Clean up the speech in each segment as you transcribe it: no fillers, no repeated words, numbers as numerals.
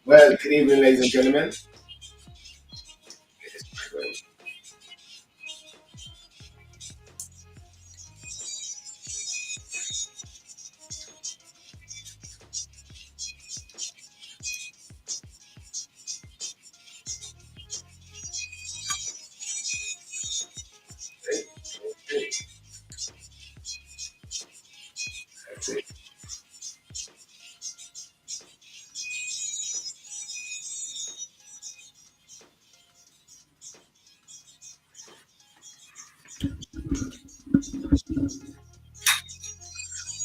Well, good evening, ladies and gentlemen. That's it.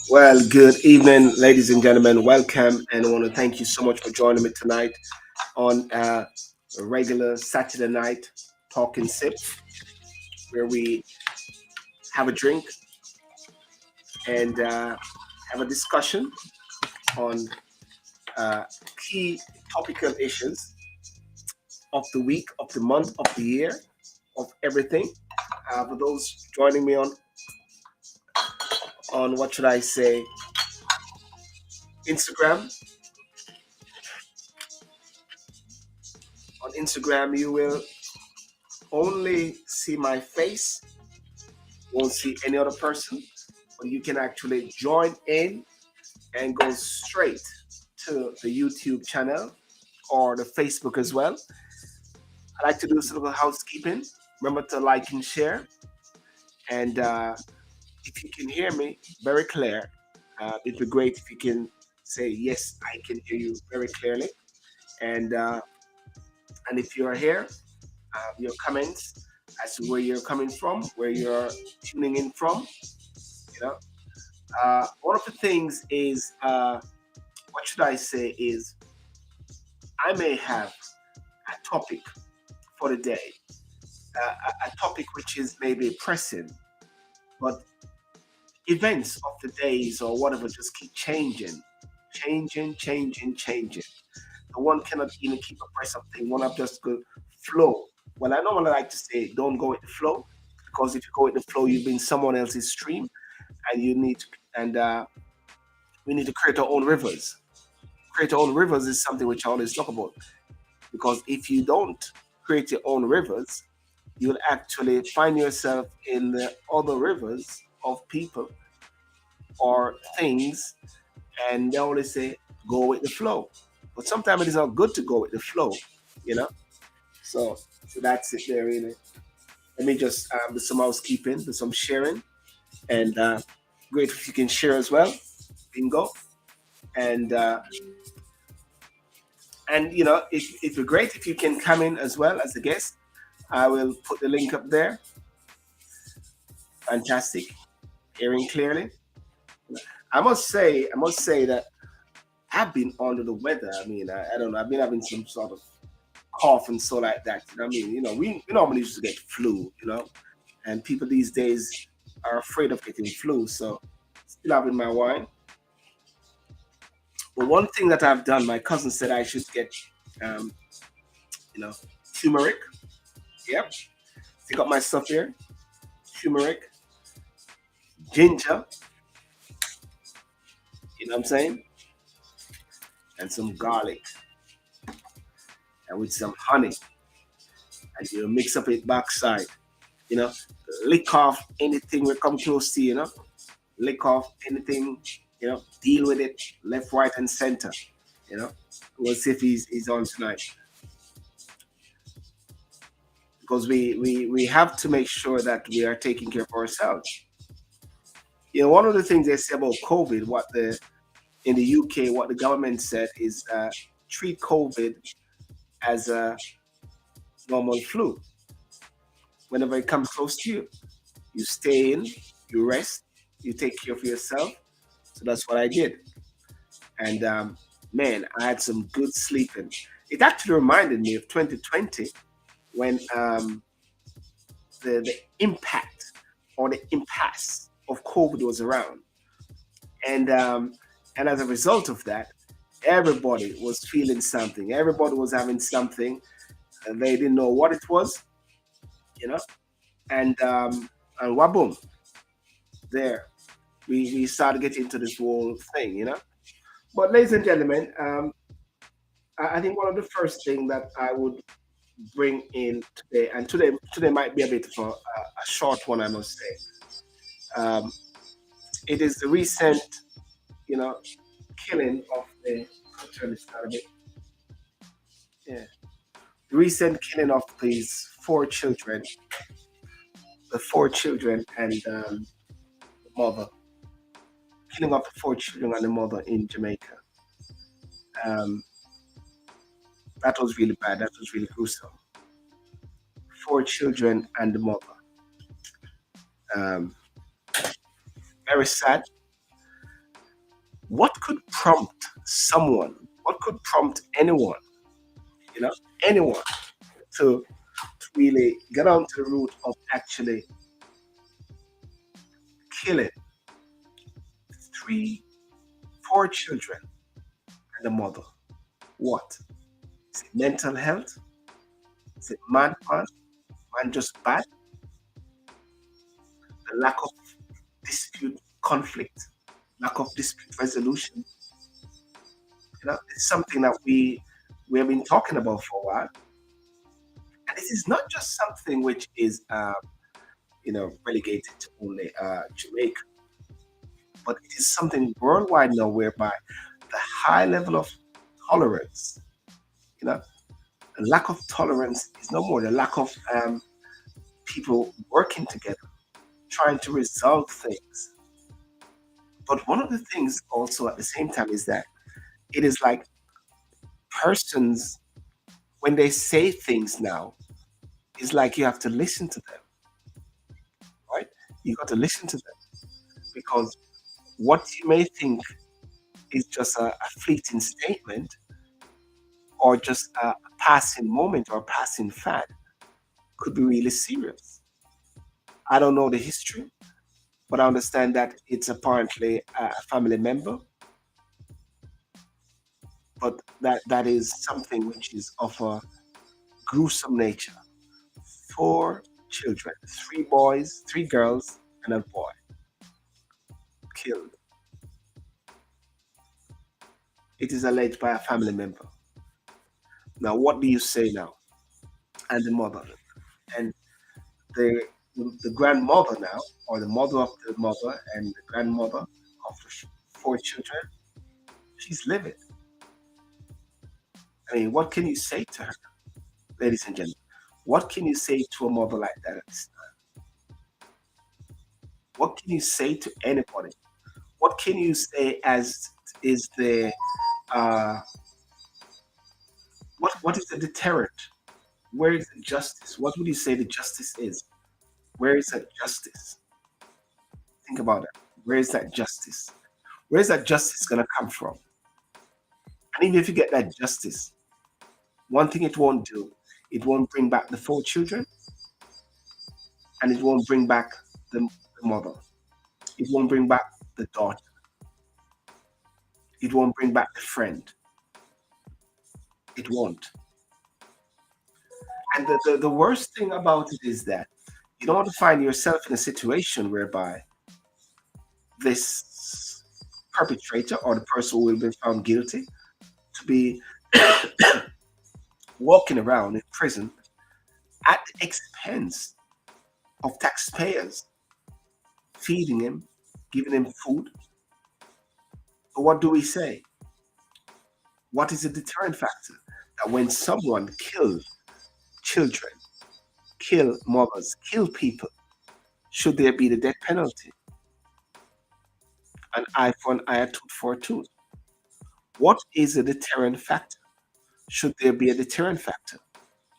Well, good evening, ladies and gentlemen. Welcome, and I want to thank you so much for joining me tonight on a regular Saturday night talking sip, where we have a drink and have a discussion on uh, key topical issues of the week, of the month, of the year, of everything. For those joining me on what should I say, Instagram. On Instagram, you will only see my face, won't see any other person, but you can actually join in and go straight to the YouTube channel or the Facebook as well. I like to do some little housekeeping. Remember to like and share. And if you can hear me very clear, it'd be great if you can say, yes, I can hear you very clearly. And, uh, and if you're here, your comments as to where you're coming from, where you're tuning in from, you know. One of the things is, what should I say, is I may have a topic for the day, a topic which is maybe pressing, but events of the days or whatever just keep changing. And one cannot even keep abreast of thing. One have just go flow. Well, I normally like to say, don't go with the flow, because if you go with the flow, you've been someone else's stream, and you need to, and we need to create our own rivers. Create our own rivers is something which I always talk about, because if you don't create your own rivers, you'll actually find yourself in the other rivers of people or things, and they always say go with the flow. But sometimes it is not good to go with the flow, you know. So that's it there, really. Let me just do some housekeeping, do some sharing, and great if you can share as well. Bingo. And it'd be great if you can come in as well as a guest. I will put the link up there. Fantastic, hearing clearly. I must say that I've been under the weather. I mean, I don't know. I've been having some sort of cough and so like that. You know what I mean? We normally used to get flu, and people these days are afraid of getting flu. So still having my wine. But one thing that I've done, my cousin said I should get, um, you know, turmeric. Yep. Pick up my stuff here. Turmeric, ginger. You know what I'm saying? And some garlic, and with some honey, and you mix up it backside. You know, lick off anything we come close to. Lick off anything. Deal with it left, right, and center. You know, we'll see if he's on tonight, because we have to make sure that we are taking care of ourselves. One of the things they say about COVID, what the in the UK, what the government said is treat COVID as a normal flu. Whenever it comes close to you, you stay in, you rest, you take care of yourself. So that's what I did. And man, I had some good sleeping. It actually reminded me of 2020, when the impact or the impasse of COVID was around. And as a result of that, everybody was feeling something. Everybody was having something, and they didn't know what it was, you know. And waboom, there we started getting into this whole thing. But ladies and gentlemen, I think one of the first thing that I would bring in today, and today might be a bit of a short one, I must say. Um, it is the recent, you know, killing of the. I'll turn this down a bit. Yeah, the recent killing of these the four children and the mother, killing of the four children and the mother in Jamaica. Um, that was really bad. That was really gruesome. Four children and the mother. Um, very sad. What could prompt someone? What could prompt anyone? You know, anyone to really get on to the root of actually killing three, four children and the mother. What? Is it mental health? Is it man just bad? The lack of dispute, conflict, lack of dispute resolution. You know, it's something that we have been talking about for a while, and this is not just something which is relegated to only Jamaica, but it is something worldwide now, whereby the high level of tolerance, you know, the lack of tolerance is no more the lack of people working together, trying to resolve things. But one of the things also at the same time is that it is like persons, when they say things now, it's like you have to listen to them, right? You got to listen to them because what you may think is just a fleeting statement or just a passing moment or a passing fad could be really serious. I don't know the history, but I understand that it's apparently a family member, but that is something which is of a gruesome nature. Four children, three boys, three girls, and a boy killed. It is alleged by a family member. Now, what do you say now? And the mother and the the grandmother now, or the mother of the mother and the grandmother of the four children, she's livid. I mean, what can you say to her, ladies and gentlemen? What can you say to a mother like that? What can you say to anybody? What can you say as is the uh, what is the deterrent? Where is the justice? What would you say the justice is? Where is that justice? Think about it. Where is that justice? Where is that justice gonna come from? And even if you get that justice, one thing it won't do, it won't bring back the four children, and it won't bring back the mother. It won't bring back the daughter. It won't bring back the friend. It won't. And the worst thing about it is that you don't want to find yourself in a situation whereby this perpetrator or the person who will be found guilty to be walking around in prison at the expense of taxpayers, feeding him, giving him food. But what do we say? What is the deterrent factor? That when someone kills children, kill mothers, kill people, should there be the death penalty? An eye for an eye, a tooth for a tooth. What is the deterrent factor? Should there be a deterrent factor?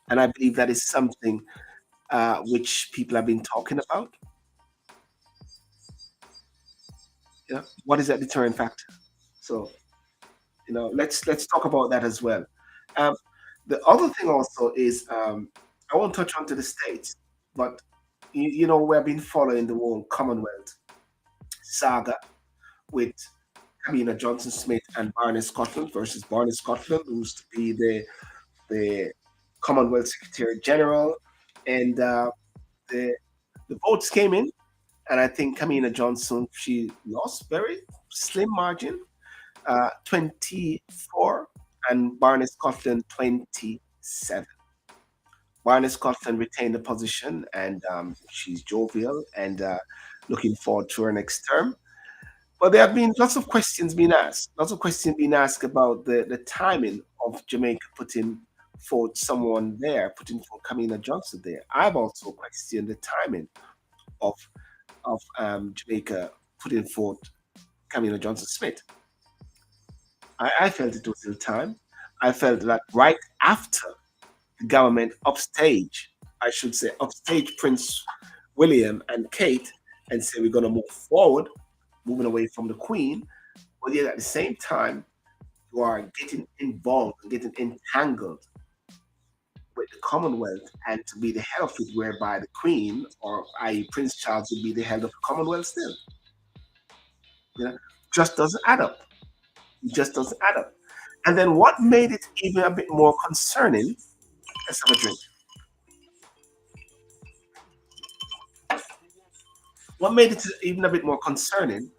And I believe that is something which people have been talking about. Yeah, what is that deterrent factor? So let's talk about that as well. Um, the other thing also is I won't touch on to the states, but we've been following the whole Commonwealth saga with Kamina Johnson Smith and Barney Scotland versus Barney Scotland, who used to be the Commonwealth Secretary General, and the the votes came in, and I think Kamina Johnson, she lost very slim margin, 24 and Barney Scotland 27. Barney Scotland retained the position, and she's jovial and looking forward to her next term. But there have been lots of questions being asked, lots of questions being asked about the timing of Jamaica putting forward someone there, putting forward Kamina Johnson there. I've also questioned the timing of Jamaica putting forward Kamina Johnson Smith. I felt it was ill time. I felt that right after the government upstage, I should say, upstage Prince William and Kate and say we're going to move forward, moving away from the Queen, but yet at the same time, you are getting involved and getting entangled with the Commonwealth and to be the head of it, whereby the Queen or i.e. Prince Charles would be the head of the Commonwealth still. You know, just doesn't add up. It just doesn't add up. And then what made it even a bit more concerning, let's have a drink. What made it even a bit more concerning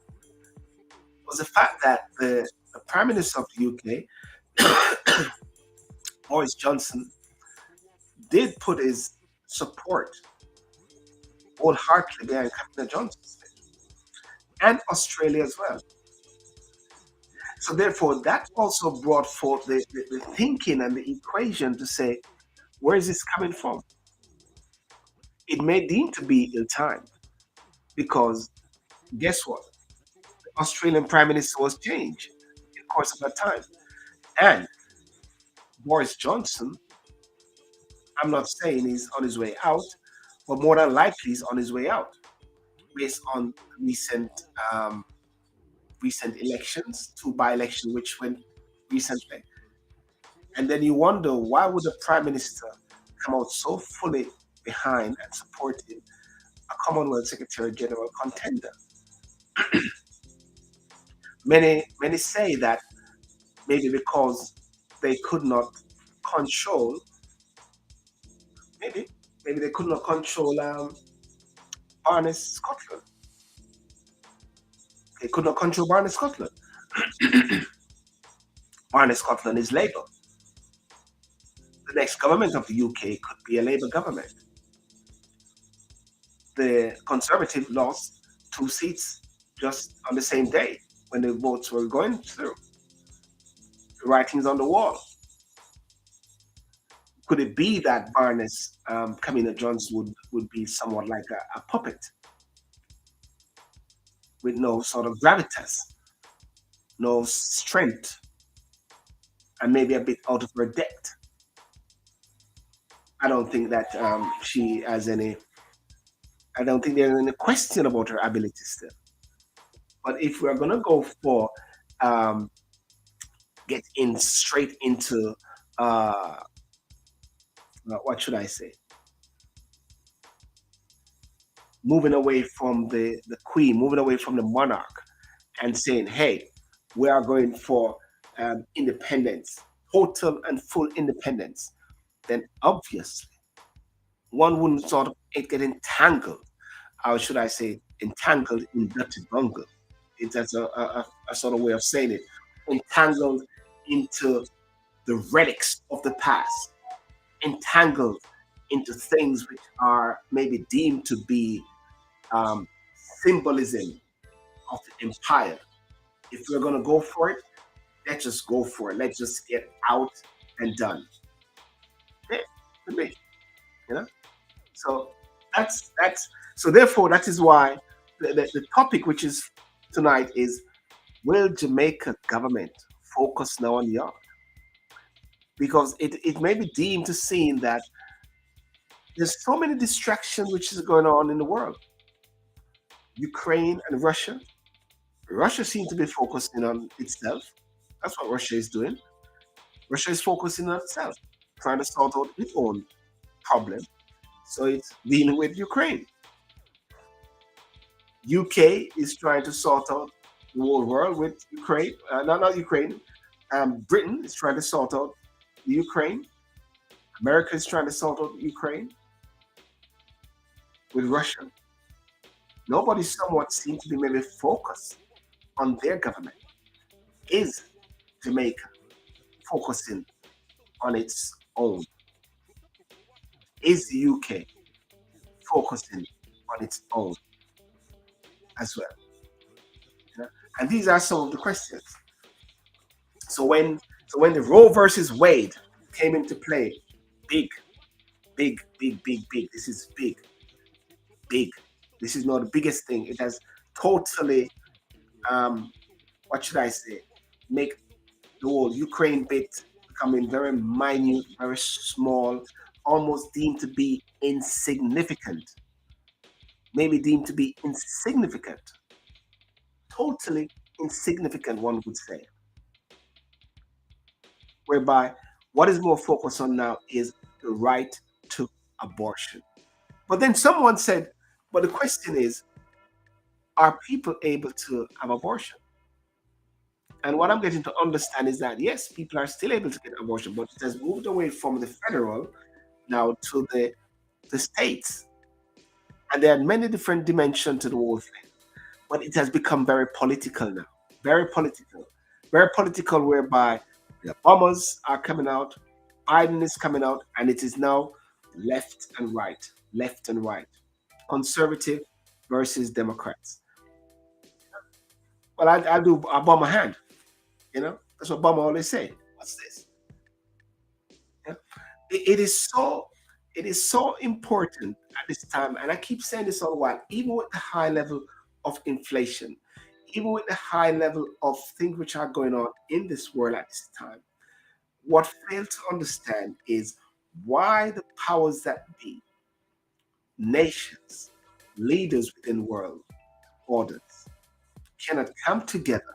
was the fact that the Prime Minister of the UK, Boris Johnson, did put his support wholeheartedly behind Kamina Johnson and Australia as well. So therefore, that also brought forth the thinking and the equation to say, where is this coming from? It may deem to be ill-timed because guess what? The Australian Prime Minister was changed in the course of that time. And Boris Johnson, I'm not saying he's on his way out, but more than likely he's on his way out based on recent recent elections, two by-elections which went recently. And then you wonder why would the Prime Minister come out so fully behind and supporting a Commonwealth Secretary General contender? Many say that maybe because they could not control, maybe they could not control Barney Scotland. They could not control Barney Scotland. Barney Scotland is Labour. The next government of the UK could be a Labour government. The Conservative lost 2 seats just on the same day when the votes were going through. The writing's on the wall. Could it be that Barney's Kamina Johnson would be somewhat like a puppet with no sort of gravitas, no strength, and maybe a bit out of her depth? I don't think that she has any. I don't think there's any question about her ability still. But if we're gonna go for get in straight into what should I say? Moving away from the Queen, moving away from the monarch, and saying, "Hey, we are going for independence, total and full independence," then obviously one wouldn't sort of get entangled, or should I say, entangled in dirty bungle. That's a sort of way of saying it. Entangled into the relics of the past, entangled into things which are maybe deemed to be symbolism of the empire. If we're going to go for it, let's just go for it. Let's just get out and done. Yeah, could be, you know. So that's so. Therefore, that is why the topic, which is tonight, is: will Jamaica government focus now on Yaad? Because it may be deemed to seem that there's so many distractions which is going on in the world. Ukraine and Russia. Russia seems to be focusing on itself. That's what Russia is doing. Russia is focusing on itself, trying to sort out its own problem. So it's dealing with Ukraine. UK is trying to sort out the whole world with Ukraine. Not Ukraine. Britain is trying to sort out the Ukraine. America is trying to sort out Ukraine with Russia. Nobody somewhat seems to be maybe focused on their government. Is Jamaica focusing on its own? Is the UK focusing on its own as well? You know? And these are some of the questions. So when the Roe versus Wade came into play, big, big. This is big, big. This is not the biggest thing. It has totally, what should I say, make the whole Ukraine bit becoming very minute, very small, almost deemed to be insignificant. Maybe deemed to be insignificant. Totally insignificant, one would say. Whereby what is more focused on now is the right to abortion. But then someone said, but the question is, are people able to have abortion? And what I'm getting to understand is that yes, people are still able to get abortion, but it has moved away from the federal now to the states. And there are many different dimensions to the whole thing. But it has become very political now. Very political. Very political, whereby the Obamas are coming out, Biden is coming out, and it is now left and right. Left and right. Conservative versus Democrats. Well, I bomb a hand. You know, that's what Obama always say. What's this? Yeah. It is so important at this time, and I keep saying this all the while, even with the high level of inflation, even with the high level of things which are going on in this world at this time, what fail to understand is why the powers that be, nations, leaders within world orders, cannot come together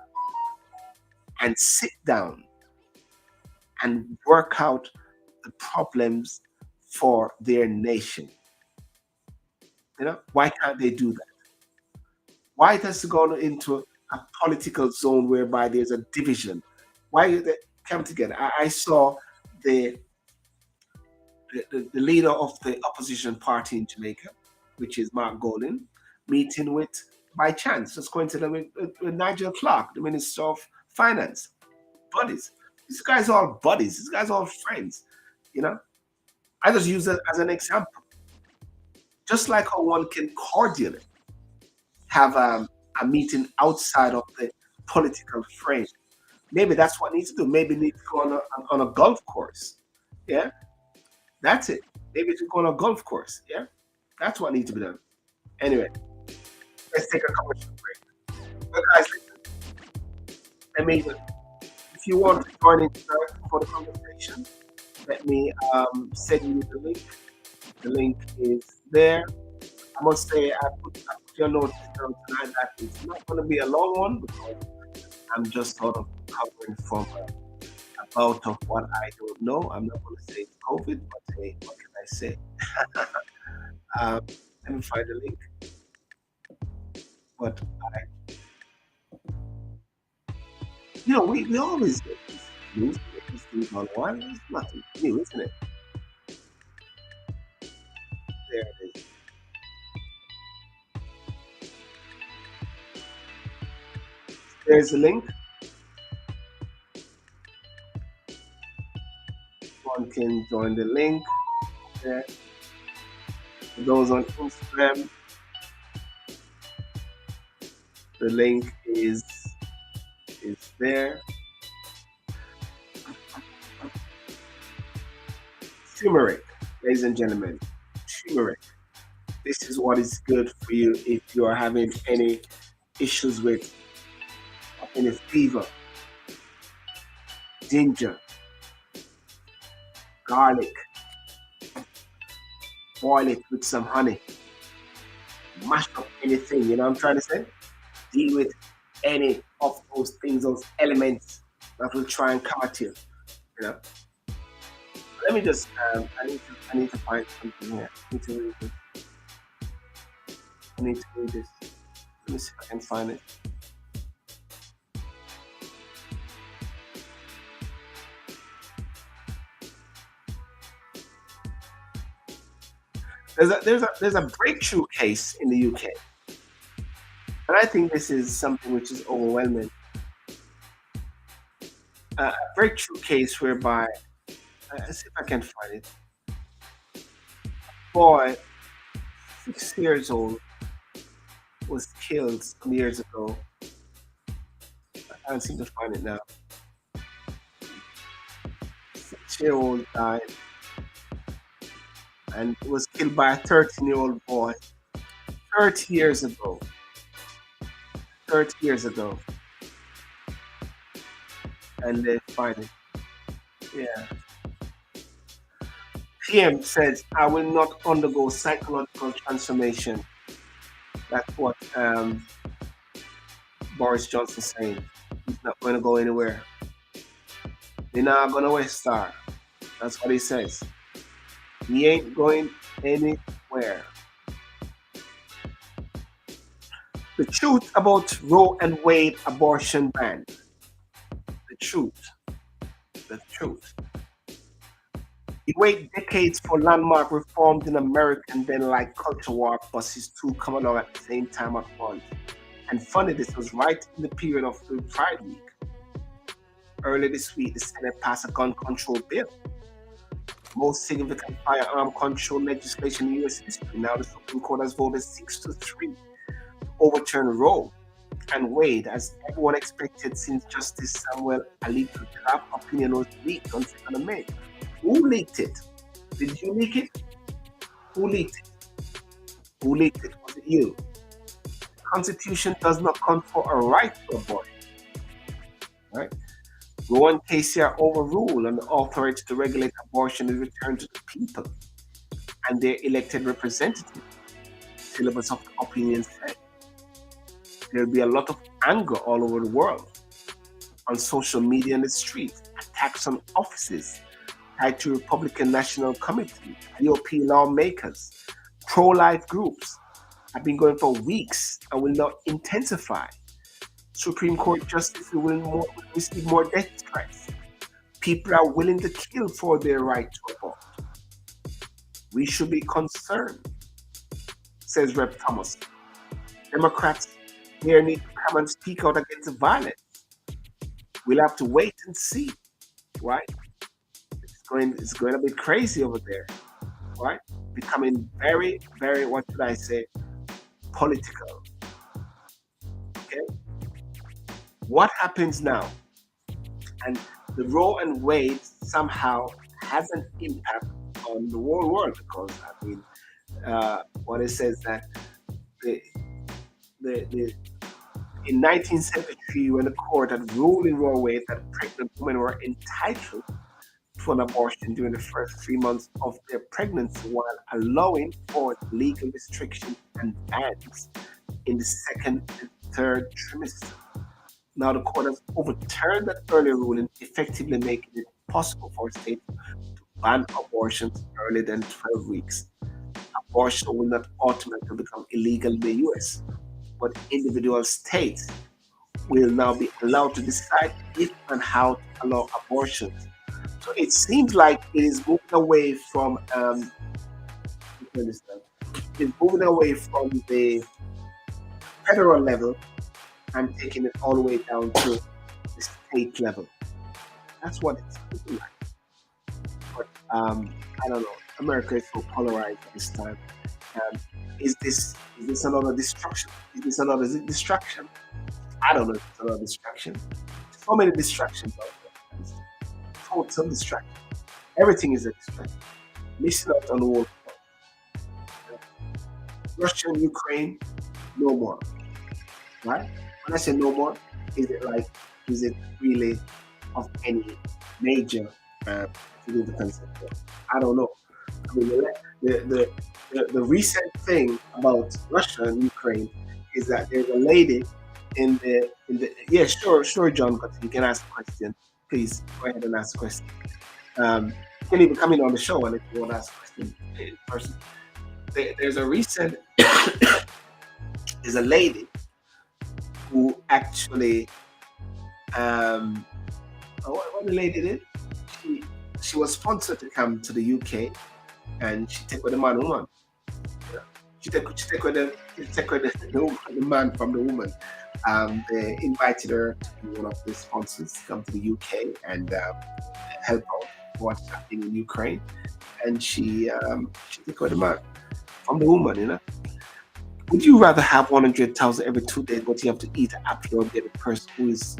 and sit down and work out the problems for their nation. You know, why can't they do that? Why it has to go into a political zone whereby there's a division? Why they come together? I saw the, the leader of the opposition party in Jamaica, which is Mark Golden, meeting with, by chance, just coincidentally, with Nigel Clark, the Minister of Finance. Buddies. These guys are all buddies. These guys are all friends. You know, I just use it as an example. Just like how one can cordially have a meeting outside of the political frame. Maybe that's what needs to do. Maybe need to go on a golf course. Yeah, that's it. Maybe to go on a golf course. Yeah, that's what needs to be done. Anyway, let's take a commercial break. But guys, listen. I mean, if you want to join in for the conversation, let me send you the link. The link is there. I must say, I put your notice down tonight that it's not going to be a long one because I'm just sort of covering from a bout of what I don't know. I'm not going to say it's COVID, but hey, what can I say? Let me find the link. But we always get these news, get these things on one. It's nothing new, isn't it? There it is. There's the link. One can join the link there. For those on Instagram, the link is there. Turmeric, ladies and gentlemen, turmeric. This is what is good for you if you are having any issues with any fever. Ginger, garlic, boil it with some honey, mash up anything, you know what I'm trying to say? Deal with any of those things, those elements that will try and come at you, you know? Let me just, I need to find something here. I need to read this. Let me see if I can find it. There's a breakthrough case in the UK, and I think this is something which is overwhelming. a breakthrough case whereby, let's see if I can find it. Boy, 6 years old, was killed some years ago. I can't seem to find it now. 6 year old died and was killed by a 13-year-old boy 30 years ago. 30 years ago. And they find it. Yeah. PM says, I will not undergo psychological transformation. That's what Boris Johnson saying. He's not going to go anywhere. They're not going to West Star. That's what he says. He ain't going anywhere. The truth about Roe and Wade abortion ban. The truth. The truth. You wait decades for landmark reforms in America and then like culture war buses two come along at the same time at once. And funny, this was right in the period of the Pride Week. Earlier this week, the Senate passed a gun control bill. Most significant firearm control legislation in U.S. history. Now the Supreme Court has voted 6-3 to overturn Roe and Wade, as everyone expected since Justice Samuel Alito's draft opinion was leaked on 2nd of May. Who leaked it? Did you leak it? Who leaked it? Who leaked it? Was it you? The Constitution does not confer a right to abortion. Right? Roe and Casey are overruled, and the authority to regulate abortion is returned to the people and their elected representatives. Syllabus of the opinion said. There'll be a lot of anger all over the world, on social media and the streets, attacks on offices tied to Republican National Committee, GOP lawmakers, pro-life groups have been going for weeks and will not intensify. Supreme Court justices will receive more death threats. People are willing to kill for their right to abort. We should be concerned, says Rep. Thomas. Democrats here need to come and speak out against the violence. We'll have to wait and see, right? It's going a bit crazy over there, right? Becoming very, very, what should I say, political. Okay? What happens now? And the Roe and Wade somehow has an impact on the whole world because, I mean, what it says that in 1973, when the court had ruled in Roe Wade that pregnant women were entitled to an abortion during the first 3 months of their pregnancy while allowing for legal restrictions and bans in the second and third trimester. Now the court has overturned that earlier ruling, effectively making it possible for states to ban abortions earlier than 12 weeks. Abortion will not automatically become illegal in the US, but individual states will now be allowed to decide if and how to allow abortions. So it seems like it is moving away from it's moving away from the federal level and taking it all the way down to the state level. That's what it's looking like. But I don't know. America is so polarized at this time. Is this another destruction? Is this another distraction? I don't know if it's another distraction. So many distractions out there. Total distraction. Everything is a distraction. Missing out on the world. Russia and Ukraine, no more. Right? When I say no more, is it really of any major significance? I don't know. I mean, the recent thing about Russia and Ukraine is that there's a lady in the yeah, sure, John, but you can ask a question. Please go ahead and ask a question. You can even come in on the show and if you want to ask a question in person. There's a recent there's a lady who actually what the lady did, she was sponsored to come to the UK and she take with the man woman. Yeah. She take with the man from the woman. They invited her to be one of the sponsors, come to the UK and help out what's happening in Ukraine. And she took out the man from the woman, you know. Would you rather have 100,000 every 2 days, but you have to eat an apple or get a person who is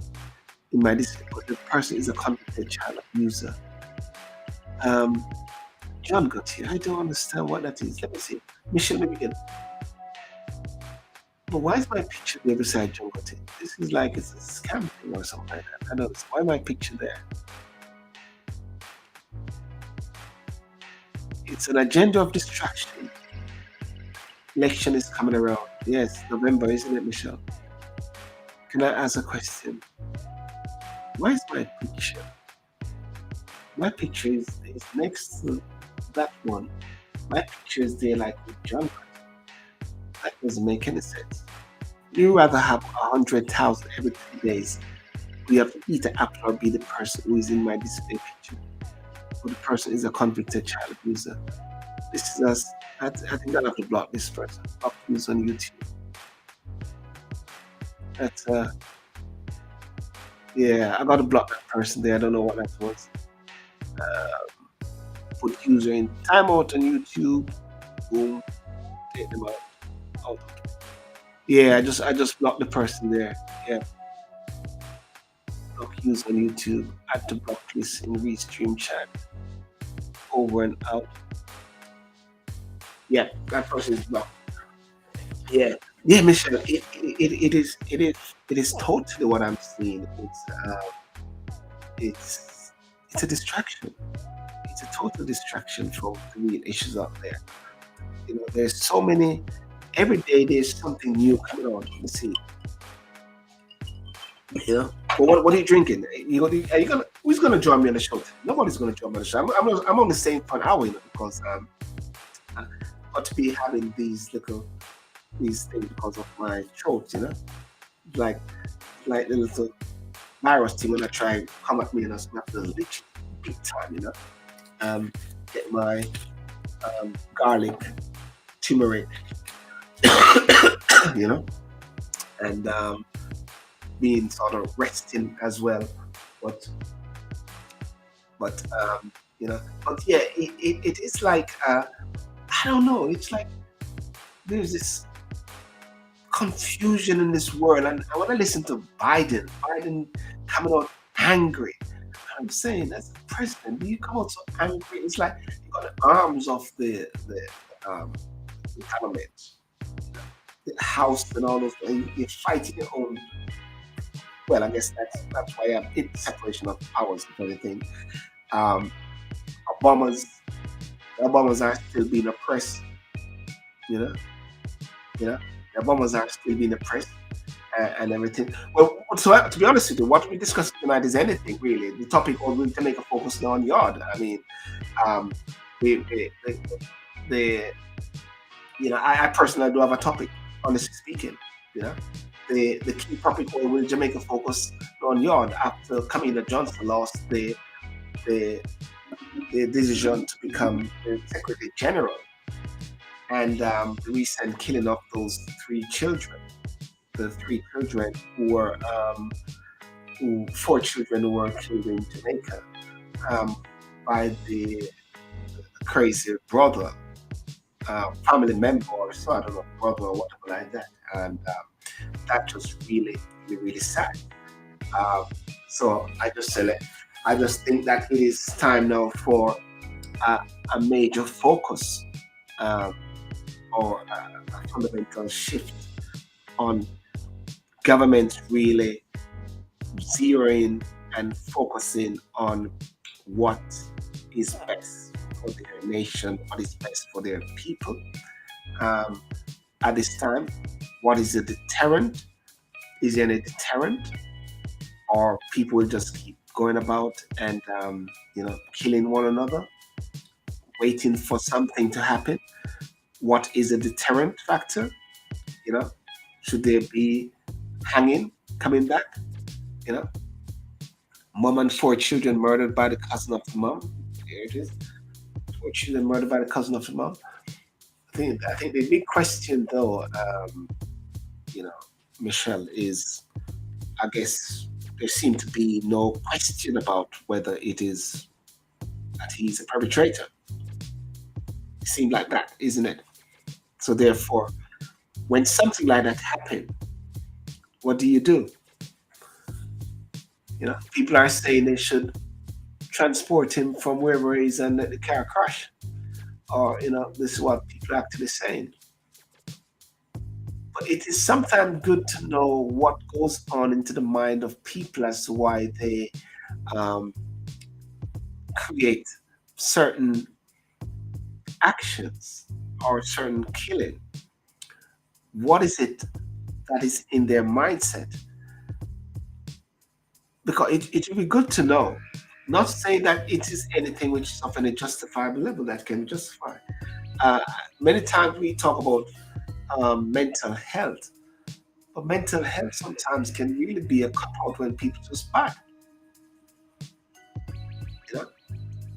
in my district, but the person is a convicted child abuser? Um, John got here. I don't understand what that is. Let me see. Michelle, maybe again. But why is my picture there beside John got it? This is like it's a scam thing or something like that. I know. Why my picture there? It's an agenda of distraction. Election is coming around. Yes, November, isn't it, Michelle? Can I ask a question? Why is my picture? My picture is next to that one. My picture is there like with John. That doesn't make any sense. You rather have 100,000 every 3 days. You have to eat an apple or be the person who is in my display picture. Or the person is a convicted child abuser. This is us. I think I'll have to block this person. Block this on YouTube. That's yeah, I gotta block that person there. I don't know what that was. Put user in timeout on YouTube. Boom, take them out. Yeah, I just blocked the person there. Yeah, block user on YouTube. Add to block list in restream chat. Over and out. Yeah, that person is blocked. Yeah, yeah, Michelle. It is totally what I'm seeing. It's it's a distraction. It's a total distraction from the real issues out there. You know, there's so many. Every day there's something new coming on. You see, you know. But what are you drinking? Are you gonna? Who's gonna join me on the show? Nobody's gonna join me on the show. I'm only saying for an hour, you know, because I got to be having these things because of my throat, you know, like the little virus thing when I try and come at me and I snap the lick big time, you know. Get my garlic, turmeric, you know, and being sort of resting as well. But you know, but yeah, it is like I don't know. It's like there's this confusion in this world, and when I listen to Biden coming out angry. I'm saying, as a president, do you come out so angry? It's like you got the arms of um, the government, the house, and all those. And you're fighting your own. Well, I guess that's why I'm in separation of powers and everything. Um, Obama's the Obamas are still being oppressed. You know, you know, the Obamas are still being oppressed and everything. Well, so to be honest with you, what we discussed tonight is anything really. The topic was really to make a focus now on Yaad. I mean, um, the you know, I personally do have a topic, honestly speaking. You know, the key topic was will Jamaica focus on Yaad after Camila Johnson lost the the decision to become the Secretary General and the recent killing of those three children, the three children who were four children who were killed in Jamaica um, by the crazy brother, family member, or so I don't know, brother or whatever like that, and that was really, really, really sad. Um, so I just think that it is time now for a, a major focus um, or a fundamental shift on government really zeroing and focusing on what is best for their nation, what is best for their people. Um, at this time, what is a deterrent? Is there any deterrent, or people will just keep going about and killing one another, waiting for something to happen? What is a deterrent factor? You know, should there be hanging coming back? You know, mom and four children murdered by the cousin of the mom. There it is. Four children murdered by the cousin of the mom. I think the big question though, you know, Michelle, is I guess there seemed to be no question about whether it is that he's a perpetrator. It seemed like that, isn't it? So therefore, when something like that happens, what do? People are saying they should transport him from wherever he is and let the car crash. Or, this is what people are actually saying. But it is sometimes good to know what goes on into the mind of people as to why they um, create certain actions or certain killing. What is it that is in their mindset? Because it would be good to know. Not saying that it is anything which is of any justifiable level that can be justified. Uh, Many times we talk about mental health, but mental health sometimes can really be a cop out when people just bad. You know,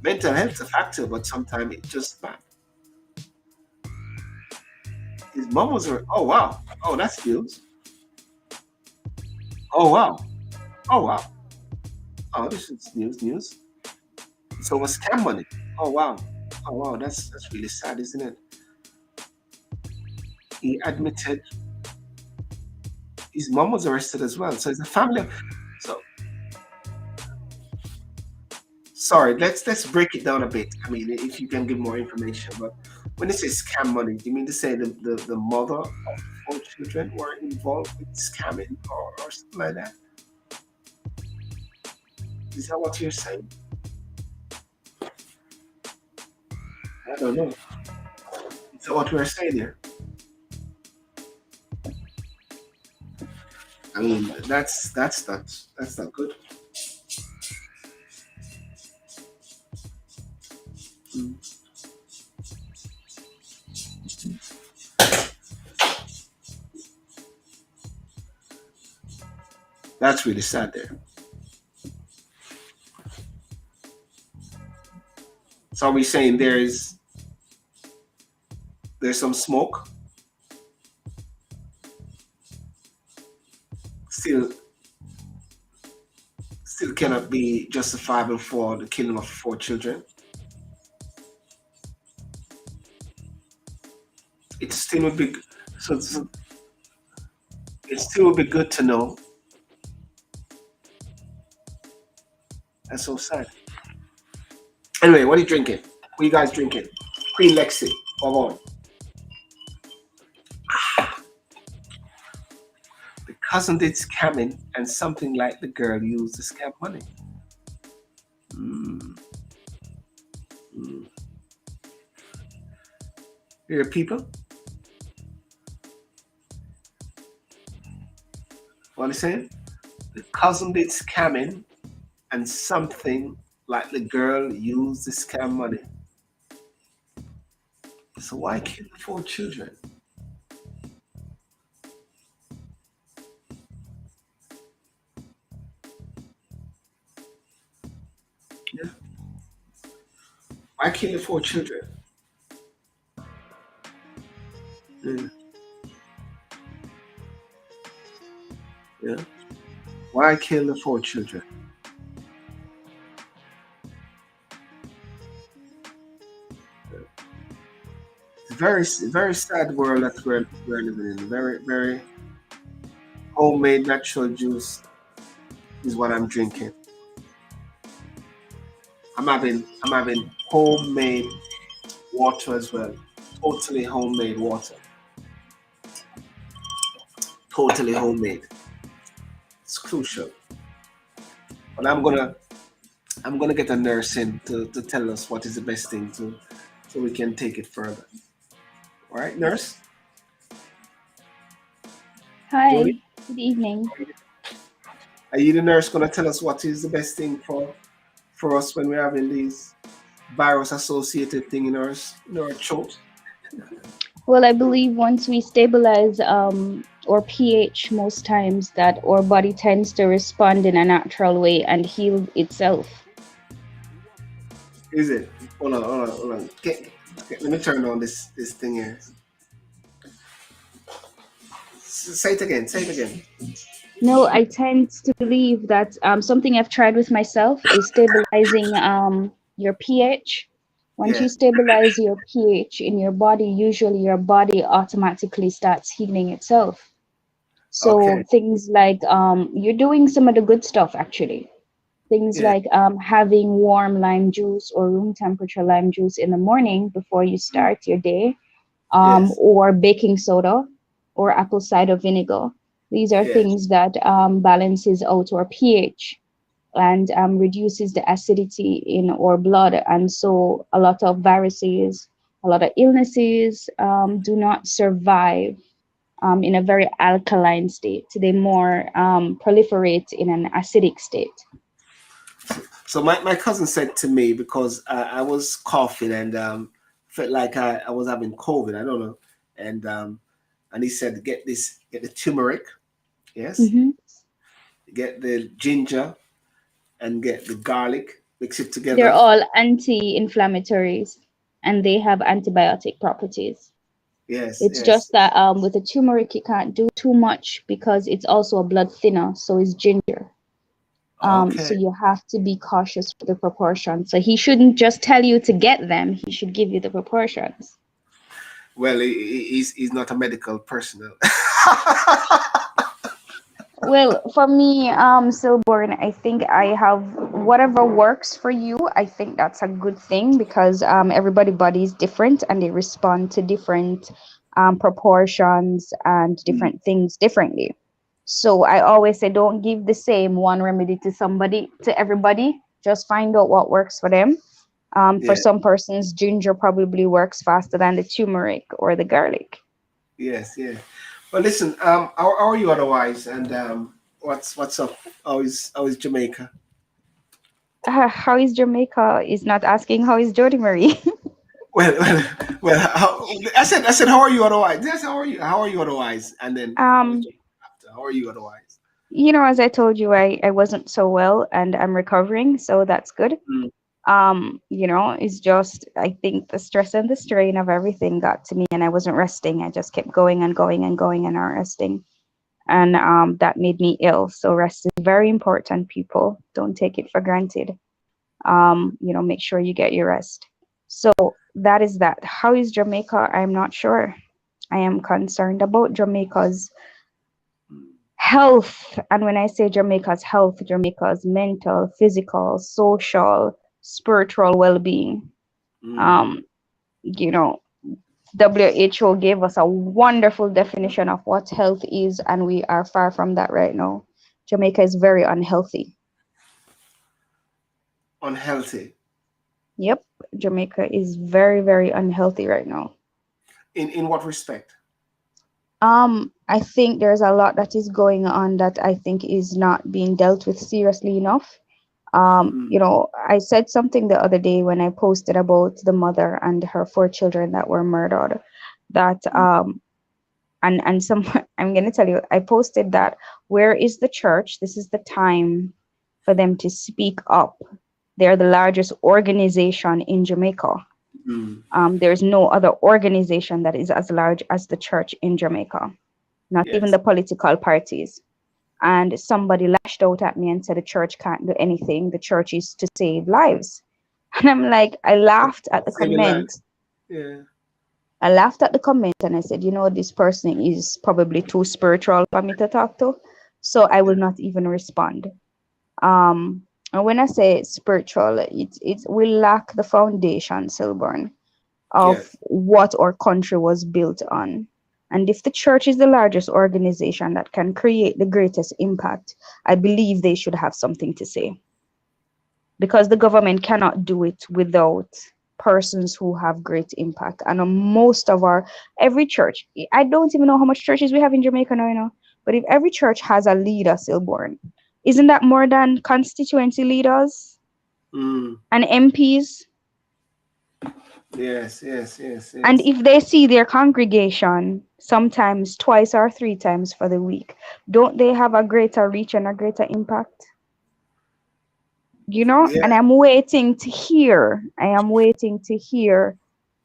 mental health is a factor, but sometimes it's just bad. His mom was, oh wow, oh that's news. Oh wow, oh wow, oh this is news. So it was scam money. Oh wow, oh wow, that's really sad, isn't it? He admitted his mom was arrested as well. So it's a family. So sorry, let's break it down a bit. I mean, if you can give more information, but when it says scam money, do you mean to say the mother of the four children were involved with scamming or something like that? Is that what you're saying? I don't know. Is that what we're saying here? I mean, that's not good. Mm, that's really sad there. So are we saying there's some smoke still still cannot be justifiable for the killing of four children? It still would be so it still would be good to know. That's so sad. Anyway, what are you drinking? What are you guys drinking? Queen Lexi. Come on. The cousin did scamming and something like the girl used the scam money. Mm, mm. Here, people. What are you saying? The cousin did scamming and something like the girl used the scam money. So why kill the four children? Yeah. Why kill the four children? Mm, yeah. Why kill the four children? It's a very sad world that we're living in. Very, very homemade natural juice is what I'm drinking. I'm having homemade water as well. Totally homemade water. Totally homemade. It's crucial. But I'm gonna get a nurse in to tell us what is the best thing to so we can take it further. All right, nurse? Joey? Hi, good evening. Are you the nurse gonna tell us what is the best thing for us when we're having these virus associated thing in our throat? Well, I believe once we stabilize our pH, most times that our body tends to respond in a natural way and heal itself. Is it? Hold on. Let me turn on this thing here. Say it again. Say it again. No, I tend to believe that something I've tried with myself is stabilizing your pH. Once you Yeah. stabilize your pH in your body, usually your body automatically starts healing itself. So Okay. things like you're doing some of the good stuff actually. Things Yeah. like having warm lime juice or room temperature lime juice in the morning before you Mm. start your day, Yes. or baking soda or apple cider vinegar. These are Yes. things that balances out our pH and reduces the acidity in our blood. And so a lot of viruses, a lot of illnesses do not survive in a very alkaline state. They more proliferate in an acidic state. So my cousin said to me because I was coughing and felt like I was having COVID. I don't know, and he said get the turmeric, yes, Hmm. get the ginger and get the garlic, mix it They're together. all anti-inflammatories and they have antibiotic properties. Yes, It's yes. just that with the turmeric, you can't do too much because it's also a blood thinner, so is ginger. So Okay. you have to be cautious with the proportions. So he shouldn't just tell you to get them, he should give you the proportions. Well, he's not a medical personnel. Well, for me, Silborn, I think I have whatever works for you. I think that's a good thing because everybody body is different and they respond to different proportions and Mm. different things differently. So I always say don't give the same one remedy to everybody. Just find out what works for them. For Yeah. some persons, ginger probably works faster than the turmeric or the garlic. Yes. Yeah. Well, listen. How are you otherwise? And what's up? How is Jamaica? How is Jamaica? Is not asking how is Jody Marie. Well, well. I said, how are you otherwise? Yes, how are you? How are you otherwise? And then how is um Jamaica after? How are you otherwise? As I told you, I wasn't so well and I'm recovering, so that's good. Mm. It's just I think the stress and the strain of everything got to me and I wasn't resting. I just kept going and going and going and not resting. And that made me ill. So rest is very important, people. Don't take it for granted. Make sure you get your rest. So that is that. How is Jamaica? I'm not sure. I am concerned about Jamaica's health. And when I say Jamaica's health, Jamaica's mental, physical, social, spiritual well-being. Mm. Um, you know, WHO gave us a wonderful definition of what health is, and we are far from that right now. Jamaica is very unhealthy. Unhealthy. Yep, Jamaica is very, very unhealthy right now. In what respect? I think there's a lot that is going on that I think is not being dealt with seriously enough. Mm. I said something the other day when I posted about the mother and her four children that were murdered. That Mm. and some I'm gonna tell you, I posted that where is the church? This is the time for them to speak up. They're the largest organization in Jamaica. Mm. There's no other organization that is as large as the church in Jamaica, not even Yes. the political parties. And somebody lashed out at me and said the church can't do anything. The church is to save lives. And I'm like, I laughed at the Saving life. comment. Yeah. I laughed at the comment and I said, this person is probably too spiritual for me to talk to. So I will Yeah. not even respond. Um, and when I say spiritual, it's we lack the foundation, Silburn, of Yes. what our country was built on. And if the church is the largest organization that can create the greatest impact, I believe they should have something to say because the government cannot do it without persons who have great impact. And most of every church, I don't even know how much churches we have in Jamaica now, but if every church has a leader, Silborn, isn't that more than constituency leaders Mm. and MPs? Yes. Yes. Yes. And Yes. if they see their congregation sometimes twice or three times for the week, don't they have a greater reach and a greater impact? Yeah. And I'm waiting to hear, I am waiting to hear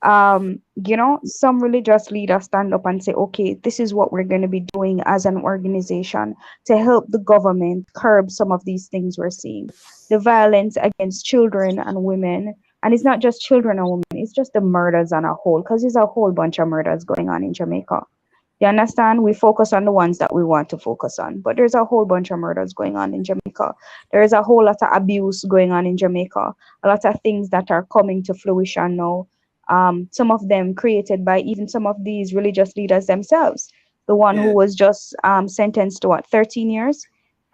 Some religious leaders stand up and say, okay, this is what we're going to be doing as an organization to help the government curb some of these things we're seeing. The violence against children and women. And it's not just children and women, it's just the murders on a whole, because there's a whole bunch of murders going on in Jamaica. You understand? We focus on the ones that we want to focus on, but there's a whole bunch of murders going on in Jamaica. There is a whole lot of abuse going on in Jamaica. A lot of things that are coming to fruition now. Some of them created by even some of these religious leaders themselves. The one who Yeah. was just sentenced to what, 13 years?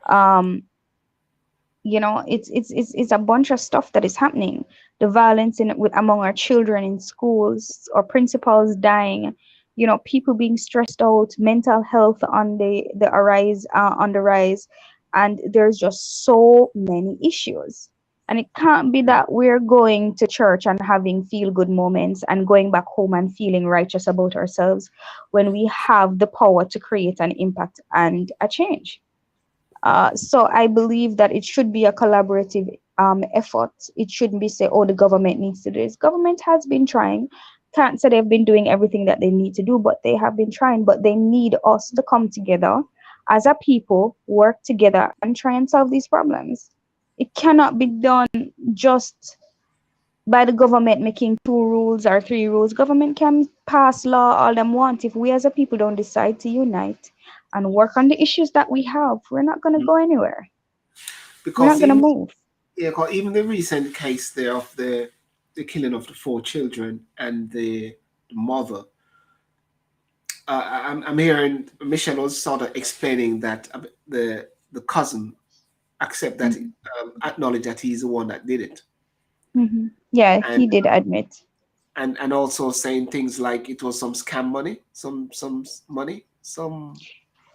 Um, it's a bunch of stuff that is happening. The violence among our children in schools, or principals dying, people being stressed out, mental health on the rise, and there's just so many issues. And it can't be that we're going to church and having feel good moments and going back home and feeling righteous about ourselves when we have the power to create an impact and a change. So I believe that it should be a collaborative effort. It shouldn't be say, oh, the government needs to do this. Government has been trying. Can't say they've been doing everything that they need to do, but they have been trying. But they need us to come together as a people, work together, and try and solve these problems. It cannot be done just by the government making two rules or three rules. Government can pass law all them want. If we as a people don't decide to unite and work on the issues that we have, we're not going to go anywhere. We're not Because going to even move. yeah, 'cause even the recent case there of the killing of the four children and the mother, I'm hearing Michelle was sort of explaining that the cousin accept that Mhm. acknowledge that he's the one that did it, Yeah, and he did admit. and also saying things like it was some scam money, some money, some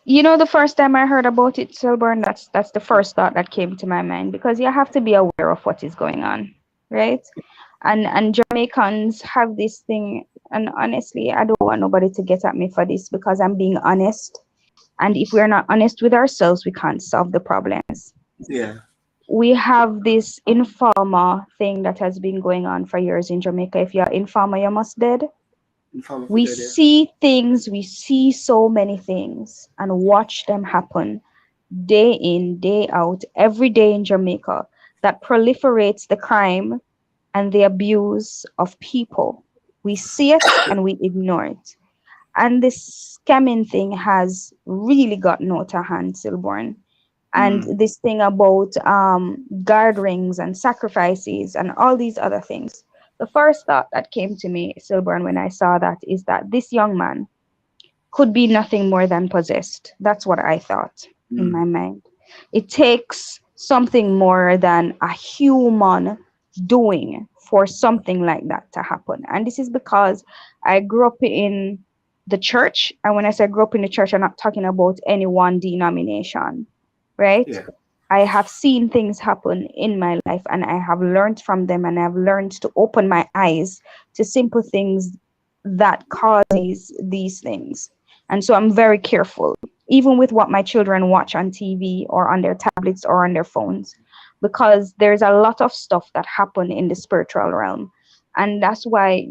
The first time I heard about it, Selborne, that's the first thought that came to my mind, because you have to be aware of what is going on, right? And Jamaicans have this thing, and honestly, I don't want nobody to get at me for this, because I'm being honest. And if we're not honest with ourselves, we can't solve the problems. yeah, We have this informer thing that has been going on for years in Jamaica. If you're informer, you're must dead. inform of We the yeah. see things, we see so many things and watch them happen day in, day out, every day in Jamaica, that proliferates the crime and the abuse of people. We see it and we ignore it. And this scamming thing has really gotten out of hand, Silborn. And Mm, this thing about guard rings and sacrifices and all these other things. The first thought that came to me, Silborn, when I saw that, is that this young man could be nothing more than possessed. That's what I thought in mm, my mind. It takes something more than a human doing for something like that to happen. And this is because I grew up in the church. And when I say grew up in the church, I'm not talking about any one denomination, right? yeah, I have seen things happen in my life and I have learned from them, and I've learned to open my eyes to simple things that causes these things. And so I'm very careful, even with what my children watch on TV or on their tablets or on their phones, because there's a lot of stuff that happen in the spiritual realm. And that's why,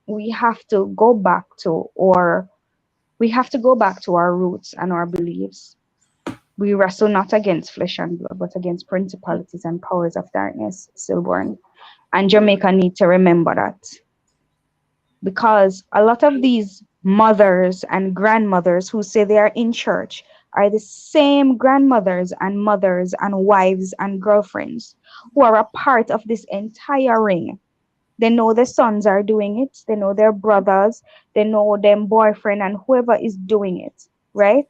we have to go back to or we have to go back to our roots and our beliefs. We wrestle not against flesh and blood, but against principalities and powers of darkness, stillborn. And yeah, Jamaica need to remember that, because a lot of these mothers and grandmothers who say they are in church are the same grandmothers and mothers and wives and girlfriends who are a part of this entire ring. They know their sons are doing it, they know their brothers, they know their boyfriend and whoever is doing it, right?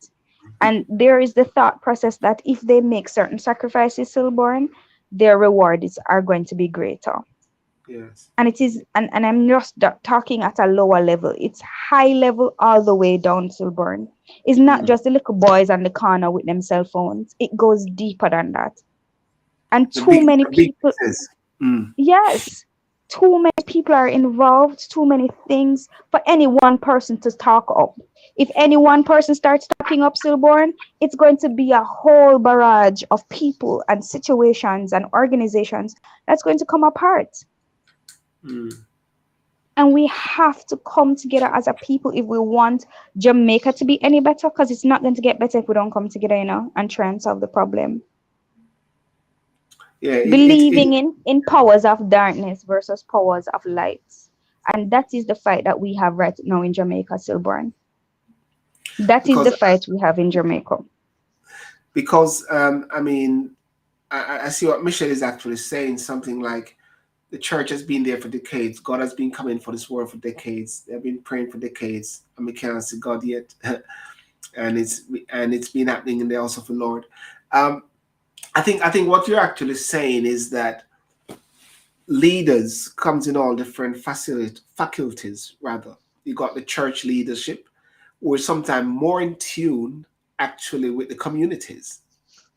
And there is the thought process that if they make certain sacrifices, stillborn, their rewards are going to be greater. yes, And it is, and I'm just talking at a lower level. It's high level all the way down to burn. It's not mm. just the little boys on the corner with them cell phones. It goes deeper than that. And too many The big people, says, mm, yes, too many people are involved, too many things for any one person to talk up. If any one person starts talking up stillborn, it's going to be a whole barrage of people and situations and organizations that's going to come apart. mm. And we have to come together as a people if we want Jamaica to be any better, because it's not going to get better if we don't come together, and try and solve the problem. Yeah, Believing in powers of darkness versus powers of lights. And that is the fight that we have right now in Jamaica, Silborn. That is the because fight we have in Jamaica. I mean, I see what Michelle is actually saying. Something like the church has been there for decades. God has been coming for this world for decades. They've been praying for decades, and we can't see God yet. and it's been happening in the house of the Lord. Um, I think what you're actually saying is that leaders comes in all different faculties. Rather, you got the church leadership, who are sometimes more in tune actually with the communities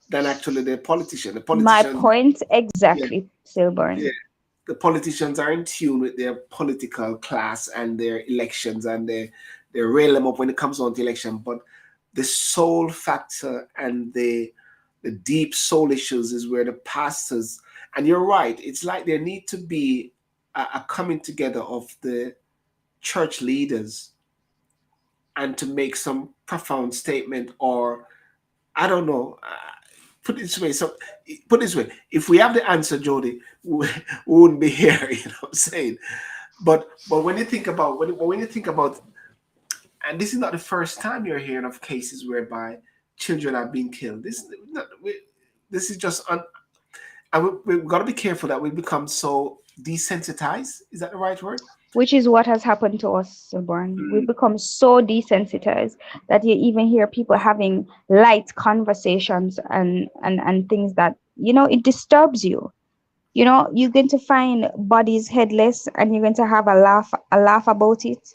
than actually the politician. The My politician, point yeah, exactly, yeah, Silborn. the politicians are in tune with their political class and their elections, and they rail them up when it comes on to election. But the soul factor and the deep soul issues is where the pastors, and you're right, it's like there need to be a coming together of the church leaders and to make some profound statement, or I don't know. Put it this way. So, put it this way. If we have the answer, Jody, we wouldn't be here. You know what I'm saying? But when you think about when you think about, and this is not the first time you're hearing of cases whereby children have been killed. This is just and we've got to be careful that we become so desensitized. Is that the right word? Which is what has happened to us, Silborn. We've Mm, become so desensitized that you even hear people having light conversations and things that, it disturbs you. You're going to find bodies headless and you're going to have a laugh about it,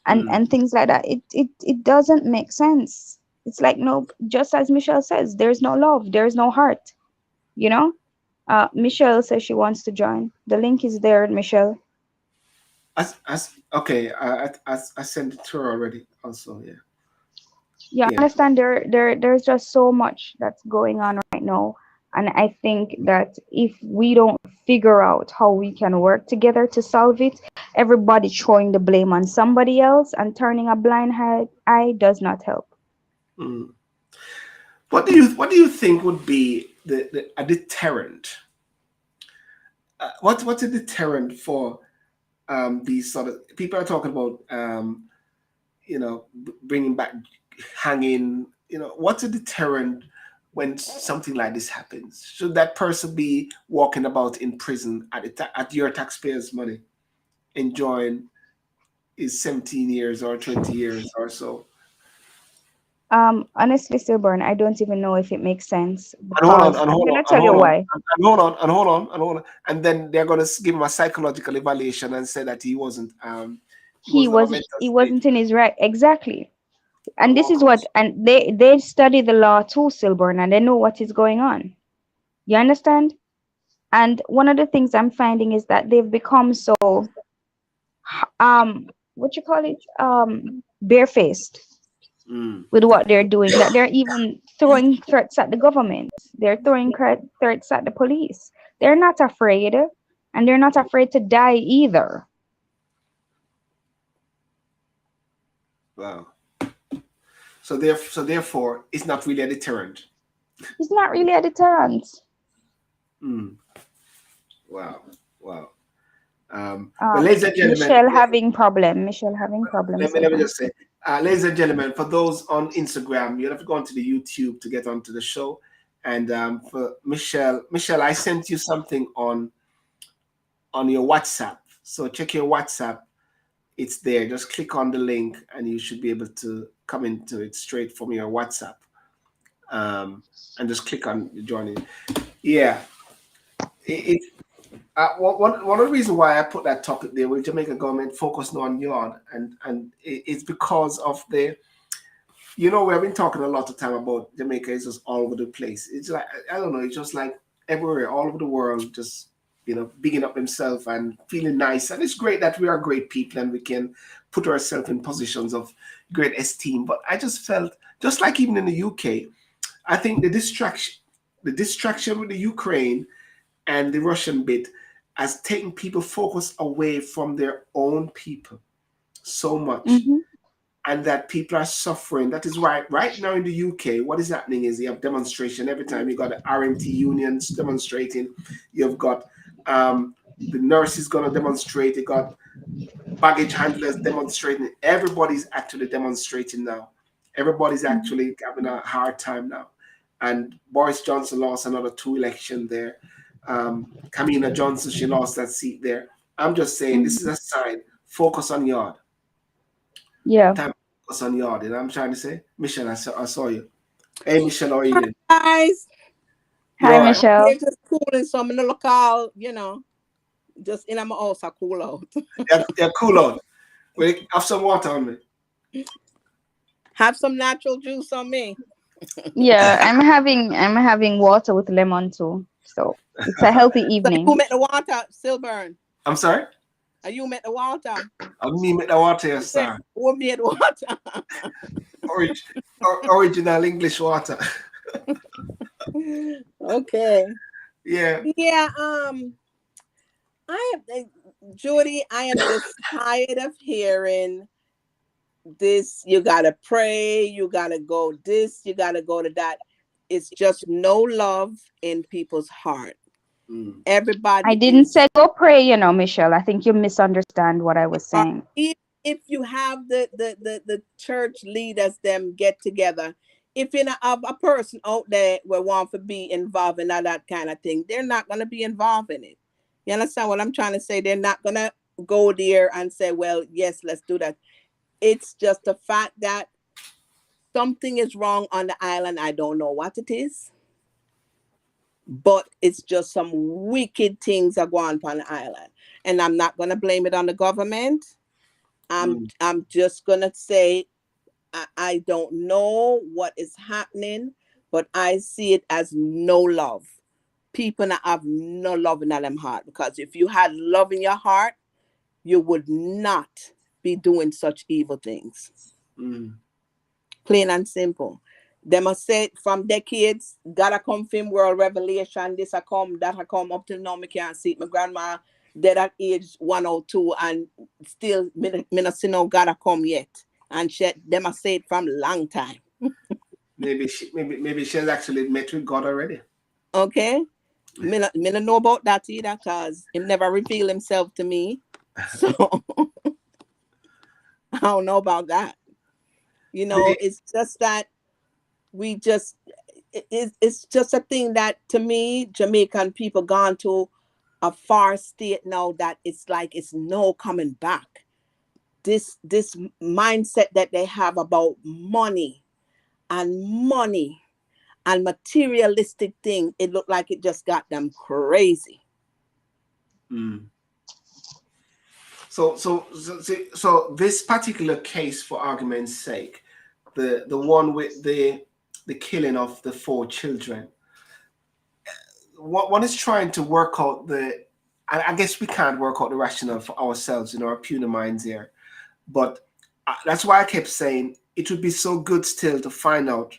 and mm. and things like that. It doesn't make sense. It's like, no, just as Michelle says, there's no love, there's no heart. you know Michelle says she wants to join. The link is there, Michelle. Okay. I sent it to her already. Also, yeah, You yeah. understand, there's just so much that's going on right now, and I think that if we don't figure out how we can work together to solve it, everybody throwing the blame on somebody else and turning a blind eye does not help. Mm. What do you think would be a deterrent? What's a deterrent for these sort of people are talking about? Bringing back hanging. What's a deterrent when something like this happens? Should that person be walking about in prison at your taxpayers' money, enjoying his 17 years or 20 years or so? Honestly, Silburn, I don't even know if it makes sense, And hold on, because and I'm hold on, gonna and tell you hold on, why. and hold on, and hold on, and hold on, and then they're gonna give him a psychological evaluation and say that he he wasn't of a was mental he state. wasn't in his right, exactly. And And this walk is out. what, and they study the law too, Silburn, and they know what is going on. You understand? And one of the things I'm finding is that they've become so what you call it, barefaced Mm. with what they're doing, that they're even throwing threats at the government. They're throwing threats at the police. They're not afraid, and they're not afraid to die either. Wow. So therefore, it's not really a deterrent. It's not really a deterrent. Mm. Wow. Wow. Well, ladies and gentlemen, Michelle having problem, let me Silver. just say, ladies and gentlemen, for those on Instagram, you have to go onto the YouTube to get onto the show. And for Michelle, I sent you something on your WhatsApp. So check your WhatsApp. It's there. Just click on the link, and you should be able to come into it straight from your WhatsApp. And just click on joining. Yeah, it, one of the reasons why I put that topic there with Jamaica government focusing on Yaad, and it's because of we have been talking a lot of time about Jamaica is just all over the place. It's like I don't know, it's just like everywhere, all over the world, just bigging up themselves and feeling nice. And it's great that we are great people and we can put ourselves in positions of great esteem. But I just felt, just like even in the UK, I think the distraction with the Ukraine and the Russian bit, has taken people focus away from their own people so much, Mm-hmm. and that people are suffering. That is why right now in the UK, what is happening is you have demonstration every time. You got the RMT unions demonstrating. You've got the nurses gonna demonstrate. You got baggage handlers demonstrating. Everybody's actually demonstrating now. Everybody's actually having a hard time now. And Boris Johnson lost another 2 elections there. Kamina Johnson, she lost that seat there. I'm just saying this is a sign. Focus on Yaad. Yeah. Time to focus on Yaad. And I'm trying to say, Michelle, I saw you. Hey, Michelle, how are you doing? Guys, You Hi, all right? I'm here Michelle. just cooling, so I'm in the local, just in my house, I cool out. Yeah, cool on. Wait, have some water on me. Have some natural juice on me. Yeah, I'm having water with lemon too. So it's a healthy So you evening. make the water still burn. I'm sorry? Are you make the water? I mean, make the water, yes, Say, sir. who made water? Orig- Original English water. Okay. Yeah. Yeah, I am Judy, I am just tired of hearing this. You gotta pray, you gotta go this, you gotta go to that. It's just no love in people's heart. Mm, I Everybody didn't is say go pray, Michelle. I think you misunderstand what I was uh, saying. if you have the church leaders them get together, if you have a person out there will want to be involved in all that kind of thing, they're not going to be involved in it. You understand what I'm trying to say? They're not going to go there and say, well, yes, let's do that. It's just the fact that something is wrong on the island. I don't know what it is, but it's just some wicked things are going on the island. And I'm not going to blame it on the government. mm, I'm just gonna say I don't know what is happening, but I see it as no love. People that have no love in them heart, because if you had love in your heart, you would not be doing such evil things. mm, Plain and simple. They must say it from decades, gotta come film world revelation, this I come, that I come, up till now me can't see it. My grandma dead at age 102 and still me not see no gotta come yet. And she they must say it from long time. maybe she's actually met with God already. Okay? Me not know about that either, cause him never reveal himself to me. So I don't know about that. The, It's just that we just it's just a thing that to me Jamaican people gone to a far state now that it's like it's no coming back. This mindset that they have about money and materialistic thing, it looked like it just got them crazy. mm. So this particular case, for argument's sake, the one with the killing of the 4 children, what one is trying to work out the. I guess we can't work out the rationale for ourselves in our puny minds here, but that's why I kept saying it would be so good still to find out.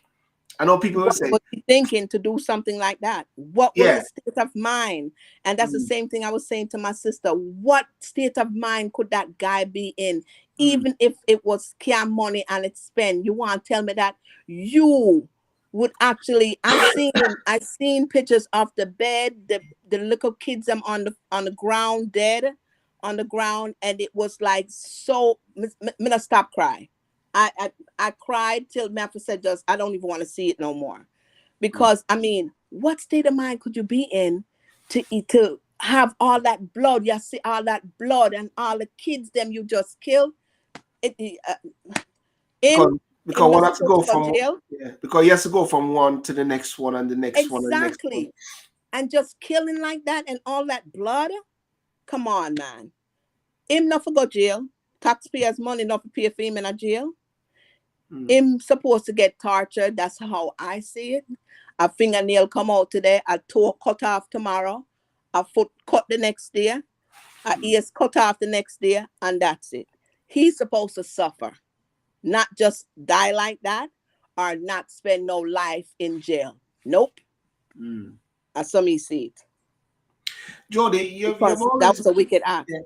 I know people will What say, was he thinking to do something like that? What was yeah, his state of mind? And that's the mm, same thing I was saying to my sister. What state of mind could that guy be in? mm, Even if it was scam money and it's spent, you want to tell me that you would actually I seen pictures of the bed, the little kids them on the ground dead on the ground, and it was like so me not stop cry. I, I I cried till my said just I don't even want to see it no more. mm, Because I mean, what state of mind could you be in to eat to have all that blood? You see all that blood and all the kids them you just killed. Him because him one not has to supposed go to go from, jail. yeah, because he has to go from one to the next one and the next one and the next one. Exactly. And just killing like that and all that blood. Come on, man. Him not for go jail. Taxpayers' money not for pay for him in a jail. Mm, Him supposed to get tortured. That's how I see it. A fingernail come out today, a toe cut off tomorrow, a foot cut the next day, a mm, ears cut off the next day, and that's it. He's supposed to suffer, not just die like that or not spend no life in jail. Nope. mm. That's some me see it. Jody, you've because that always was a wicked act. yeah.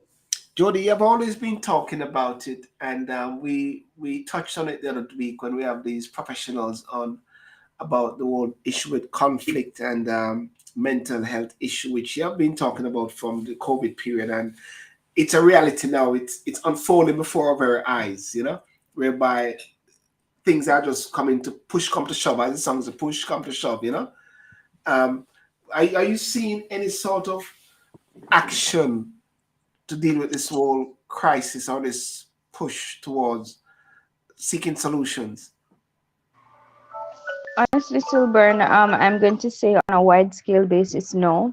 Jody, you've always been talking about it, and we touched on it the other week when we have these professionals on about the whole issue with conflict and mental health issue, which you have been talking about from the COVID period, and it's a reality now. It's unfolding before our very eyes, whereby things are just coming to push come to shove, as the song says, push come to shove. Um, are you seeing any sort of action to deal with this whole crisis or this push towards seeking solutions? Honestly, Silburn, I'm going to say on a wide scale basis, no.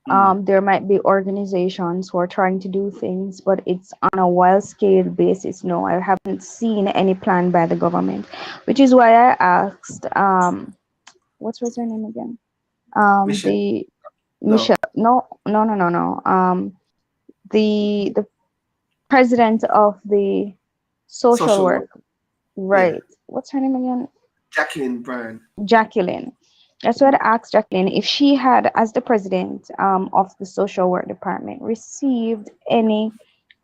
Mm. There might be organizations who are trying to do things, but it's on a wide scale basis. No, I haven't seen any plan by the government, which is why I asked, what was her name again? Michelle? The No. Michelle. No, no, no, no, no. The president of the social Social work. work, Yeah. right? What's her name again? Jacqueline Bryan. Jacqueline. That's what I asked Jacqueline if she had, as the president of the social work department, received any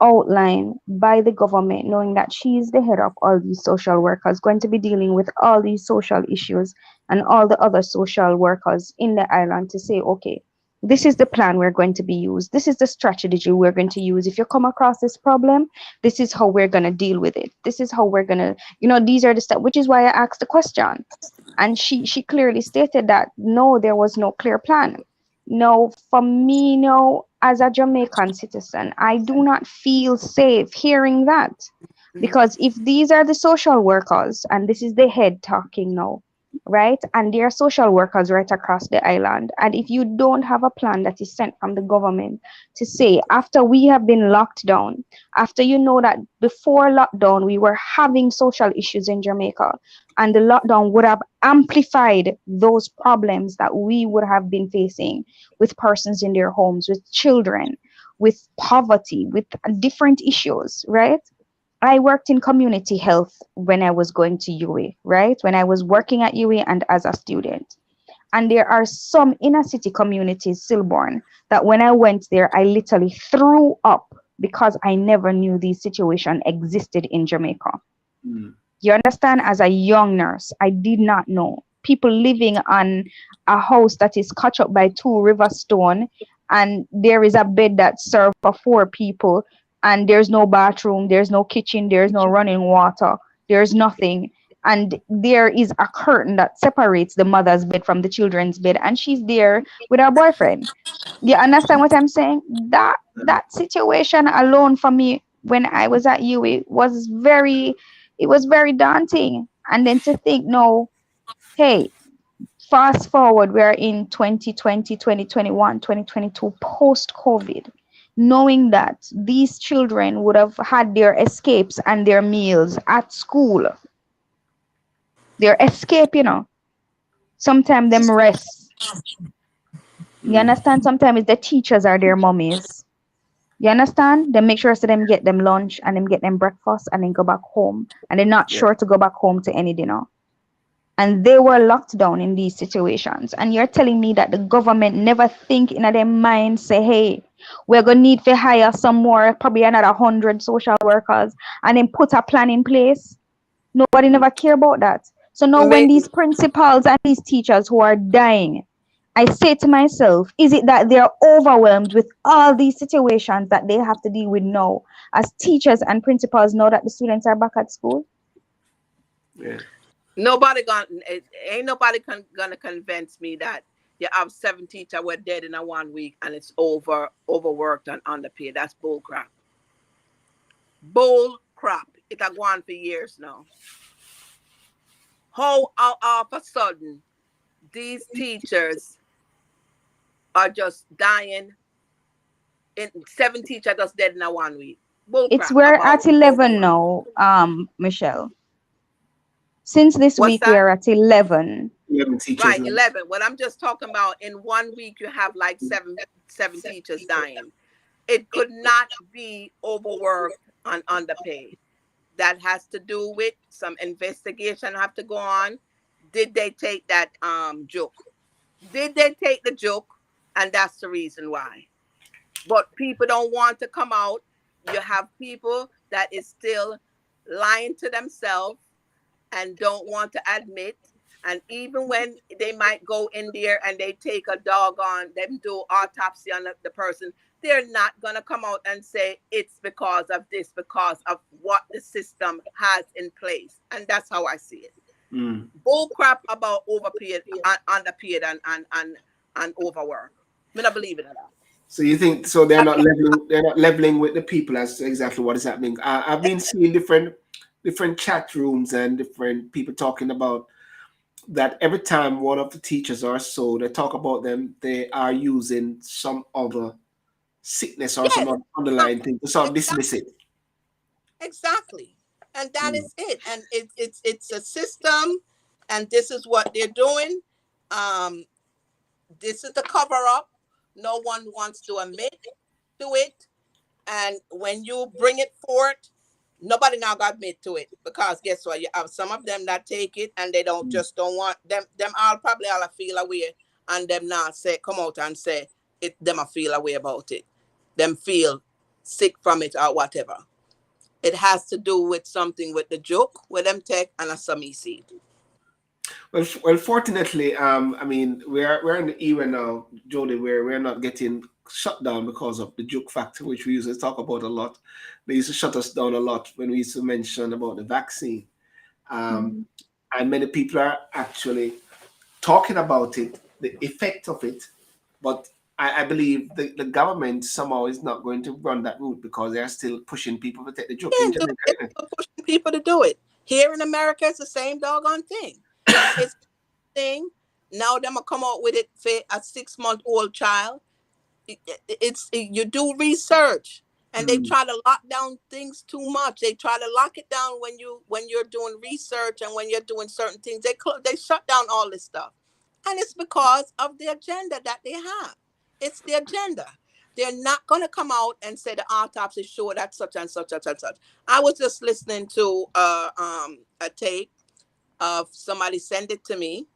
outline by the government, knowing that she is the head of all these social workers, going to be dealing with all these social issues and all the other social workers in the island to say, okay, this is the plan we're going to be used. This is the strategy we're going to use. If you come across this problem, this is how we're going to deal with it. This is how we're going to, these are the steps, which is why I asked the question. And she clearly stated that no, there was no clear plan. No, for me, no, as a Jamaican citizen, I do not feel safe hearing that. Because if these are the social workers, and this is the head talking now, right? And there are social workers right across the island. And if you don't have a plan that is sent from the government to say, after we have been locked down, after you know that before lockdown, we were having social issues in Jamaica, and the lockdown would have amplified those problems that we would have been facing with persons in their homes, with children, with poverty, with different issues, right? I worked in community health when I was going to UA, right? When I was working at UA and as a student. And there are some inner city communities still born that when I went there, I literally threw up because I never knew these situations existed in Jamaica. Mm. You understand? As a young nurse, I did not know. People living on a house that is cut up by 2 river stone, and there is a bed that serves for 4 people, and there's no bathroom, there's no kitchen, there's no running water, there's nothing. And there is a curtain that separates the mother's bed from the children's bed, and she's there with her boyfriend. You understand what I'm saying? That situation alone for me when I was at UA was very daunting. And then to think, no, hey, fast forward, we're in 2020, 2021, 2022, post COVID, knowing that these children would have had their escapes and their meals at school. Their escape, sometimes them rest. You Mm. understand? Sometimes the teachers are their mummies. You understand? They make sure so them get them lunch and them get them breakfast and then go back home. And they're not Yeah. sure to go back home to any dinner. And they were locked down in these situations. And you're telling me that the government never think in their mind, say, hey, we're gonna need to hire some more, probably another 100 social workers, and then put a plan in place. Nobody Mm. never care about that. So now when May, these principals and these teachers who are dying, I say to myself, is it that they are overwhelmed with all these situations that they have to deal with now as teachers and principals know that the students are back at school? Yeah. nobody gonna ain't nobody gonna convince me that you have 7 teachers were dead in a 1 week and it's overworked and underpaid. That's bull crap. Bull crap. It has gone for years now. How all of a sudden these teachers are just dying? In 7 teachers just dead in a 1 week. Bull It's crap we're about at what? 11 now, Michelle. Since this What's week we that? are at 11. 11 teachers Right, now. 11. What I'm just talking about, in 1 week you have like seven teachers dying. It could not be overworked and underpaid. That has to do with some investigation have to go on. Did they take that joke? Did they take the joke? And that's the reason why. But people don't want to come out. You have people that is still lying to themselves and don't want to admit. And even when they might go in there and they take a dog on them, do autopsy on the person, they're not going to come out and say it's because of this, because of what the system has in place. And that's how I see it. Bull crap about overpaid, underpaid, and overwork. I don't believe in that. So you think so? They're not leveling. They're not leveling with the people as to exactly what is happening. I've been seeing different chat rooms and different people talking about that every time one of the teachers or so they talk about them, they are using some other sickness or some Yes, other underlying thing to sort of exactly. dismiss it. Exactly. And that Mm. is it. And it's a system, and this is what they're doing. Um, this is the cover up. No one wants to admit to it. And when you bring it forth, nobody now got admit to it, because guess what? You have some of them that take it and they don't want them. Them all probably all feel away, and them not say come out and say it. Them a feel away about it. Them feel sick from it or whatever. It has to do with something with the joke with them tech and a some seed. Well, fortunately, I mean, we're in the era now, Jody, where we're not getting shut down because of the joke factor, which we used to talk about a lot. They used to shut us down a lot when we used to mention about the vaccine. Um, Mm. and many people are actually talking about it, the effect of it, but I believe the government somehow is not going to run that route because they're still pushing people to take the joke in And Jamaica. they're Isn't it? still pushing people to do it. Here in America, it's the same doggone thing. It's the thing. Now them will come out with it for a 6-month-old child. You do research, and they Mm. try to lock down things too much. They try to lock it down when you're doing research and when you're doing certain things. They shut down all this stuff, and it's because of the agenda that they have. It's the agenda. They're not going to come out and say the autopsy showed that such and such and such and such. I was just listening to a tape of somebody sent it to me,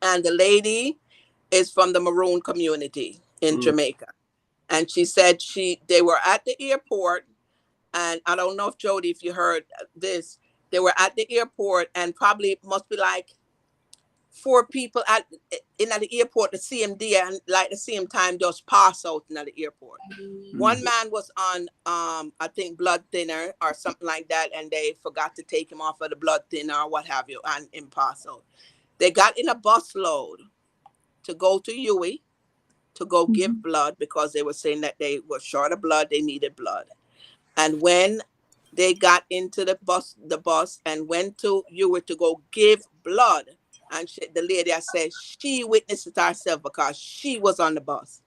and the lady is from the Maroon community in Mm. Jamaica, and she said they were at the airport, and I don't know if Jody, if you heard this, they were at the airport, and probably must be like 4 people at the airport to see him there, and like the same time just pass out in the airport. One Mm. man was on I think blood thinner or something like that, and they forgot to take him off of the blood thinner or what have you, and him pass out. They got in a bus load to go to Huey to go give Mhm. blood because they were saying that they were short of blood, they needed blood. And when they got into the bus and went to Ewer to go give blood, and the lady I said she witnessed it herself because she was on the bus.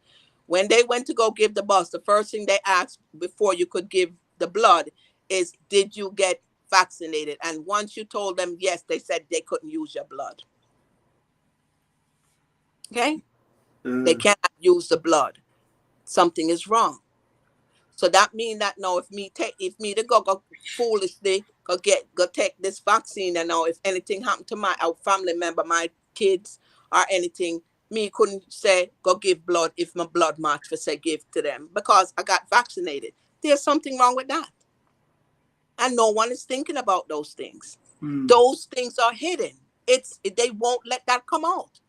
When they went to go give the bus, the first thing they asked before you could give the blood is, "Did you get vaccinated?" And once you told them yes, they said they couldn't use your blood. Okay, they Mm. cannot use the blood. Something is wrong. So that mean that now if me to go foolishly go take this vaccine, and now if anything happened to my our family member, my kids or anything, me couldn't say go give blood if my blood match for say give to them because I got vaccinated. There's something wrong with that. And no one is thinking about those things. Mm. Those things are hidden. They won't let that come out.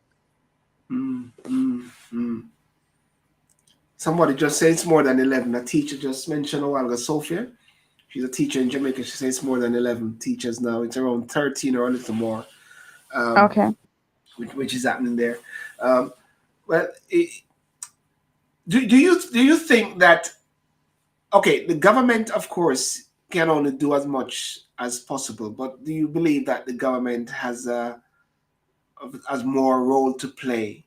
Mm. Mm. Mm. Somebody just said it's more than 11. A teacher just mentioned a while ago, Sophia. She's a teacher in Jamaica. She says it's more than 11 teachers now. It's around 13 or a little more, um, Okay. which is happening there. Um, well, do you think that, okay, the government, of course, can only do as much as possible, but do you believe that the government has more role to play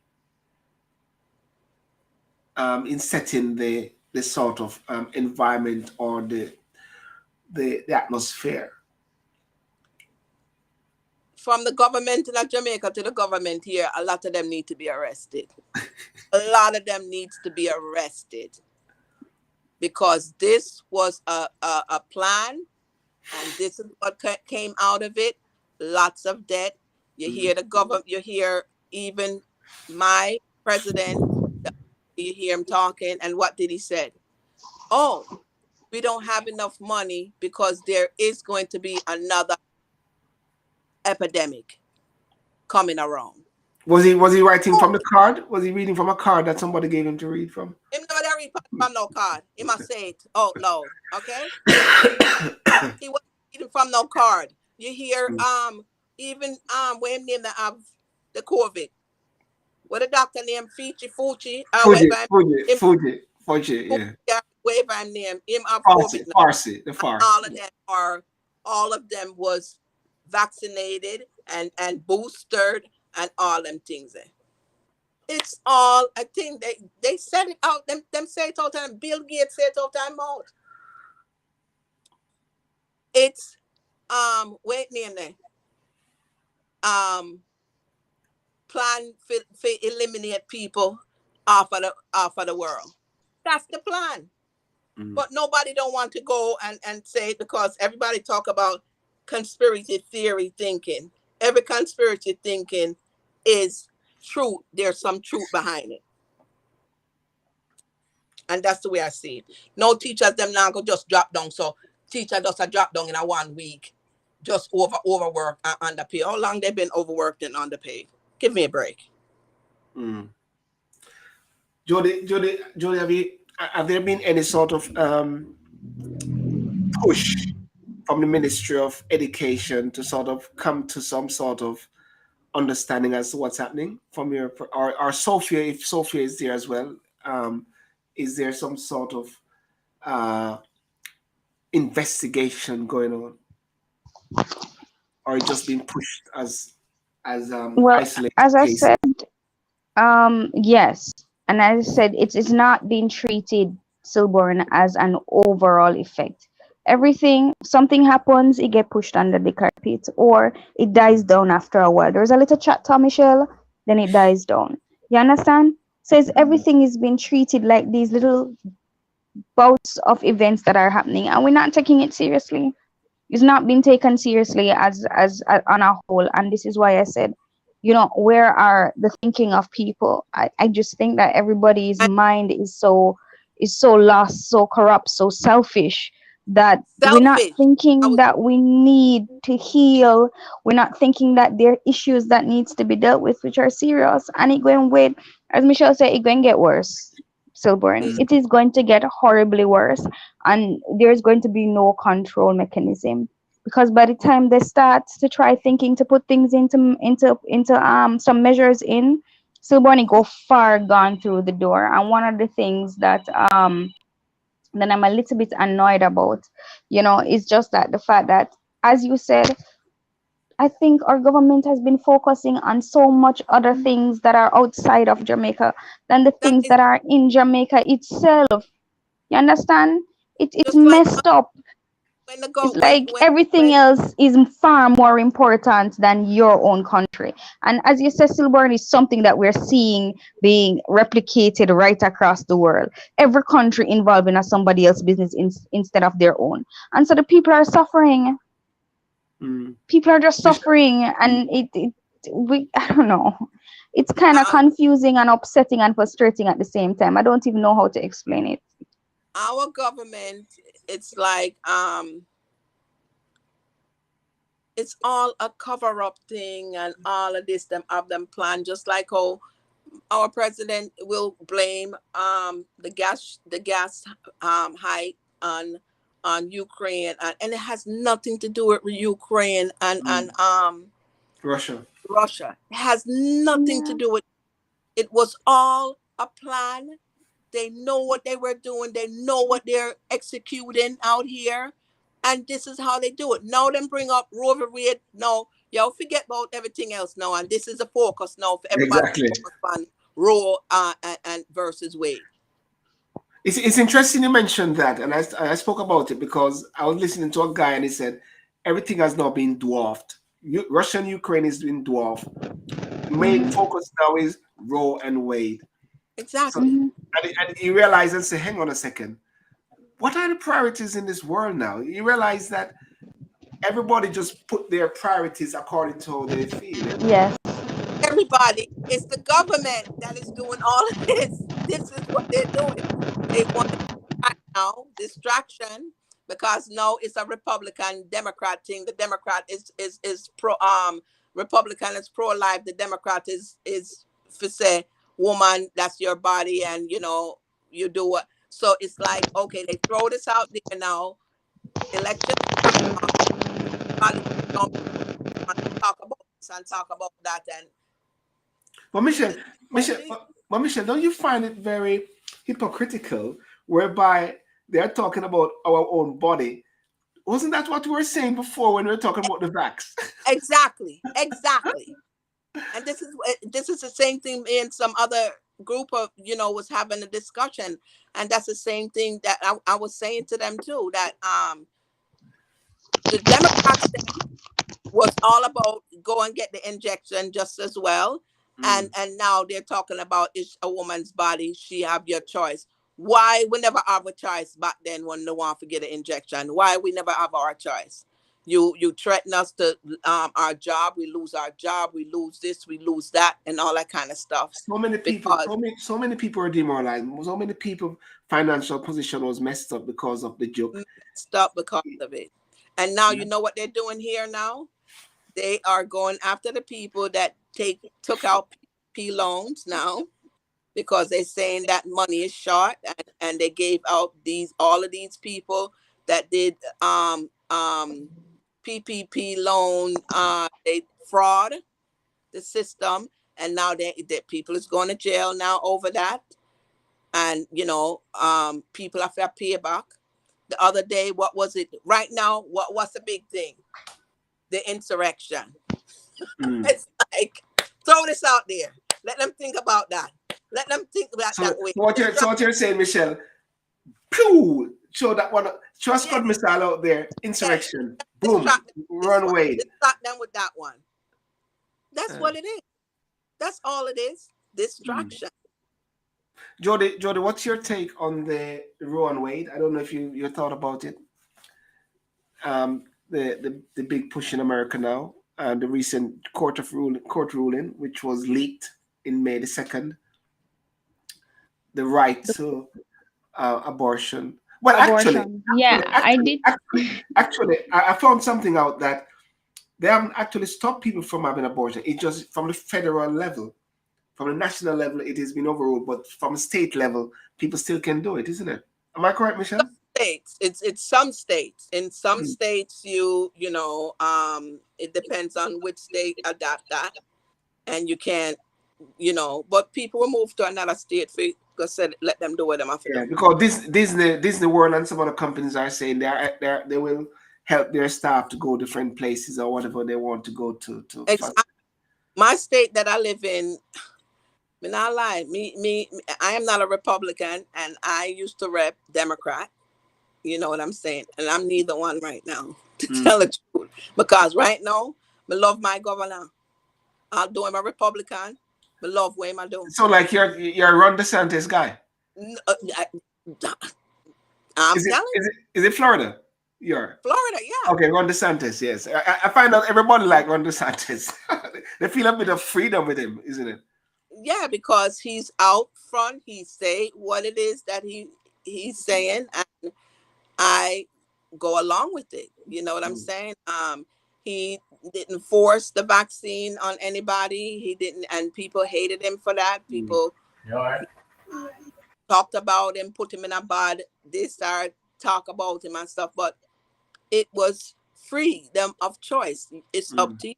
in setting the sort of environment or the atmosphere? From the government in Jamaica to the government here, a lot of them need to be arrested. A lot of them needs to be arrested because this was a plan, and this is what came out of it. Lots of debt. You Mm. hear the government, you hear even my president, the you hear him talking, and what did he say? Oh, we don't have enough money because there is going to be another epidemic coming around. Was he writing from Oh, the card? Was he reading from a card that somebody gave him to read from? him never read from no card. He must say it out loud. Okay? He wasn't reading from no card. You hear even when name the have the COVID. What the doctor named Fuji, Fuji, whatever Fuji, him Fuji, Fuji, yeah. whatever him name, him have Farsi, COVID now. Farsi, the And Farsi. all of them was vaccinated and boosted and all them things there. It's all I think they said it out, them say it all the time. Bill Gates said it all the time out. It's wait name there. Plan for eliminate people off of the world. That's the plan. But nobody don't want to go and say it because everybody talk about conspiracy theory thinking. Every conspiracy thinking is true. There's some truth behind it. And that's the way I see it. No teachers them now go just drop down. So teacher just a drop down in a 1 week. Just overwork and underpaid. How long they been overworked and underpaid? Give me a break. Jody, have there been any sort of push from the Ministry of Education to sort of come to some sort of understanding as to what's happening from your or Sophia, if Sophia is there as well, is there some sort of investigation going on, or it just being pushed as Well, isolated as I cases? said, yes, and as I said, it's not being treated, stillborn, as an overall effect. Everything, something happens, it get pushed under the carpet, or it dies down after a while. There's a little chat, Michelle, then it dies down. You understand? So it's, everything is being treated like these little bouts of events that are happening, and we're not taking it seriously. It's not being taken seriously as on a whole, and this is why I said, where are the thinking of people? I just think that everybody's And mind is so lost, so corrupt, so selfish, that we're not selfish. I thinking was that we need to heal. We're not thinking that there are issues that needs to be dealt with, which are serious, and it going with, as Michelle said, it going to get worse. Stillborn, is it is going to get horribly worse, and there's going to be no control mechanism, because by the time they start to try thinking to put things into some measures in, Stillborn, it go far gone through the door. And one of the things that I'm a little bit annoyed about, is just that the fact that, as you said, I think our government has been focusing on so much other things that are outside of Jamaica than the that things is that are in Jamaica itself. You understand? It's just like messed up. when the It's go like everything when else is far more important than your own country. And as you said, Stillborn is something that we're seeing being replicated right across the world. Every country involved in somebody else's business instead of their own. And so the people are suffering. People are just Michelle, suffering, and I don't know. It's kind of our, confusing and upsetting and frustrating at the same time. I don't even know how to explain it. our government, it's like it's all a cover up thing and all of this them have them planned, just like how our president will blame the gas hike on Ukraine, and it has nothing to do with Ukraine and Russia. Russia. It has nothing to Yeah. do with it. Was all a plan. They know what they were doing. They know what they're executing out here. And this is how they do it. Now them bring up Roe v. Wade. No, y'all forget about everything else now. And this is a focus now for everybody to Exactly. focus on Roe and versus Wade. It's interesting you mentioned that, and I spoke about it because I was listening to a guy and he said everything has now been dwarfed. Russia and Ukraine is being dwarfed. The main Mm-hmm. focus now is Roe and Wade. So, Exactly. Mm-hmm. and you realize and say, hang on a second, what are the priorities in this world now? You realize that everybody just put their priorities according to how they feel. Yes. Everybody, it's the government that is doing all of this. this is what they're doing. They want to right now distraction because no, it's a Republican Democrat thing. The Democrat is pro Republican is pro life. The Democrat is for say woman, that's your body, and you do what. So it's like okay, they throw this out there now. Election probably don't want to talk about this and talk about that, and But this Michelle, is what it Michelle, is. but Michelle, don't you find it very hypocritical whereby they're talking about our own body? Wasn't that what we were saying before when we were talking about the vax? Exactly, exactly. And this is the same thing in some other group of was having a discussion, and that's the same thing that I was saying to them too, that the Democrats was all about go and get the injection just as well, and now they're talking about it's a woman's body, she have your choice. Why we never have a choice back then when they want to get an injection? Why we never have our choice? You threaten us to our job, we lose our job, we lose this, we lose that, and all that kind of stuff So many people, because so many people are demoralized. So many people financial position was messed up because of the joke. stop because of it. And now you know what they're doing here now? They are going after the people that took out P loans now because they're saying that money is short, and they gave out all of these people that did PPP loan, they fraud the system, and now that people is going to jail now over that, and people have to pay back. The other day, what was it? Right now, what was the big thing? The insurrection. It's like throw this out there. Let them think about that. Let them think about So, that way. so what you're saying, Michelle? Pew! Show that one. Show a Scott Yes, missile out there. yes. Insurrection. Boom. Distract them with this Run one. away. Distract them with that one. That's Uh, what it is. That's all it is. mm. Distraction. Jody, what's your take on the Roe and Wade? I don't know if you thought about it. The big push in America now, and the recent court ruling, which was leaked in May the 2nd, the right The to abortion. Well, abortion. Yeah, I did. actually, I found something out that they haven't actually stopped people from having abortion. It just from the federal level, from the national level, it has been overruled, but from state level, people still can do it, isn't it? Am I correct, Michelle? States. It's some states. In some Mm. states, it depends on which state adapt that, and you can't, but people will move to another state for because said let them do what they have to Yeah, do. because Disney World and some other companies are saying they will help their staff to go different places or whatever they want to go to fund. Exactly. My state that I live in, me not lie, I am not a Republican, and I used to rep Democrat. You know what I'm saying? And I'm neither one right now, to Mm. tell the truth. Because right now, I love my governor. I'll do him a Republican. I love what I do. So like you're a Ron DeSantis guy. N- uh, I, I'm Is it telling is it is it Florida? You're Florida, yeah. okay, Ron DeSantis, yes. I find out everybody like Ron DeSantis. They feel a bit of freedom with him, isn't it? Yeah, because he's out front. He say what it is that he's saying, and I go along with it. You know what I'm Mm. saying? He didn't force the vaccine on anybody. He didn't, and people hated him for that. Mm. People talked about him, put him in a bad. They started talk about him and stuff, but it was freedom of choice. It's up Mm. to you.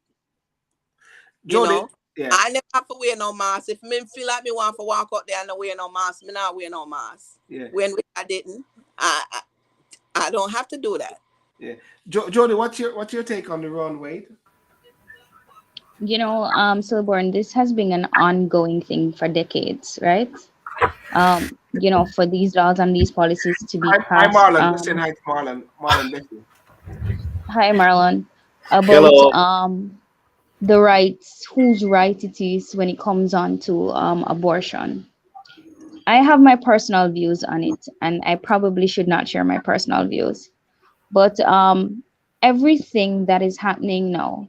You Jody, know, yeah, I never have to wear no mask. If me feel like me want to walk out there and not wear no mask, me not wear no mask. yeah, When I didn't, I don't have to do that. yeah. Jody, what's your take on the Ron Wade? Silborn, this has been an ongoing thing for decades, right? For these laws and these policies to be Hi passed. Marlon. Just saying hi to Marlon Bessie. Hi, Marlon, about Hello. the rights, whose right it is when it comes on to abortion. I have my personal views on it, and I probably should not share my personal views. But everything that is happening now,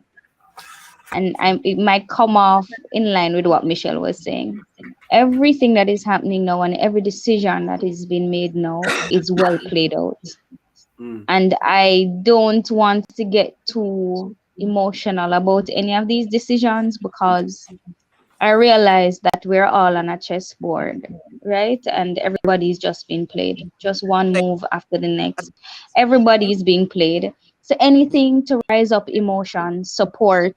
and it might come off in line with what Michelle was saying. everything that is happening now and every decision that is being made now is well played out. Mm. And I don't want to get too emotional about any of these decisions because I realize that we're all on a chessboard, right? And everybody's just being played, just one Like, move after the next. Everybody is being played. So anything to rise up emotions, support,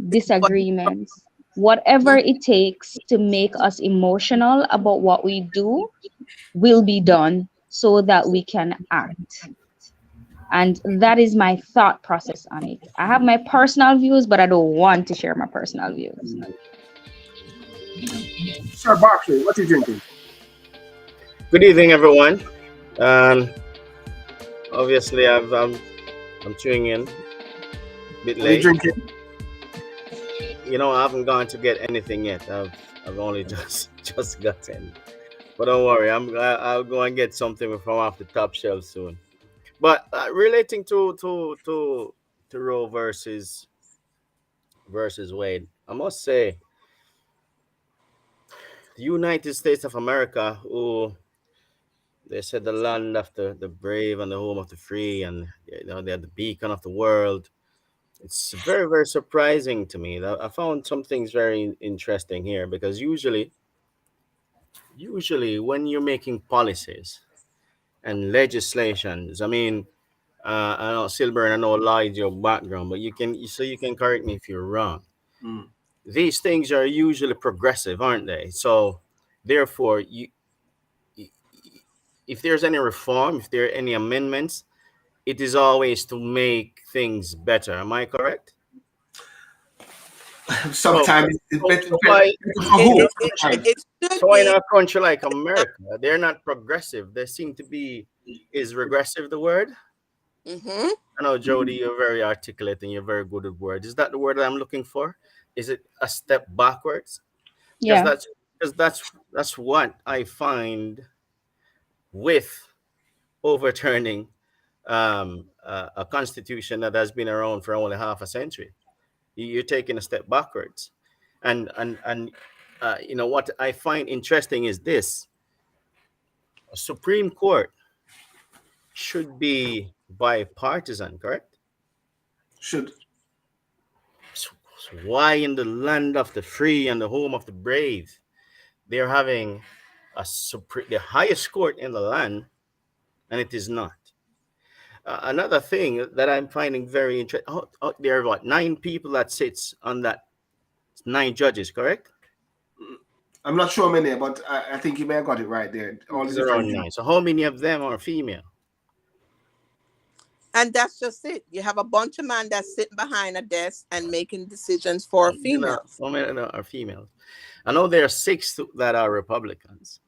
disagreements, whatever it takes to make us emotional about what we do will be done so that we can act. And that is my thought process on it. I have my personal views, but I don't want to share my personal views. Sir Barkley, what are you drinking? Good evening, everyone. Um, Obviously, I'm tuning in a bit What are you late. drinking? I haven't gone to get anything yet. I've only just gotten. But don't worry, I'll go and get something from off the top shelf soon. But relating to Roe versus Wade, I must say the United States of America, who they said the land of the brave and the home of the free, and they're the beacon of the world. It's very, very surprising to me. That I found some things very interesting here because usually when you're making policies and legislations, I mean, I know Silver and I know lied your background, but you can correct me if you're wrong. Mm. These things are usually progressive, aren't they? So therefore, y- if there's any reform, if there are any amendments, it is always to make things better. Am I correct? So, Sometimes it's so, better, so why better for it, who? it, it, it Sometimes. it should so why in be. a country like America, they're not progressive. They seem to be. Is regressive the word? Hmm. I know, Jody, you're very articulate and you're very good at words. Is that the word I'm looking for? Is it a step backwards? Because Yeah. that's what I find with overturning a constitution that has been around for only half a century. You're taking a step backwards, and what I find interesting is this: a Supreme Court should be bipartisan, correct? Should. So why in the land of the free and the home of the brave they're having the highest court in the land, and it is not? Another thing that I'm finding very interesting. There are what, 9 people that sits on that, 9 judges, correct? I'm not sure many, but I think you may have got it right there. All the It's different around things. 9. So how many of them are female? And that's just it. You have a bunch of men that's sitting behind a desk and making decisions for females. How many are females? I know there are 6 that are Republicans,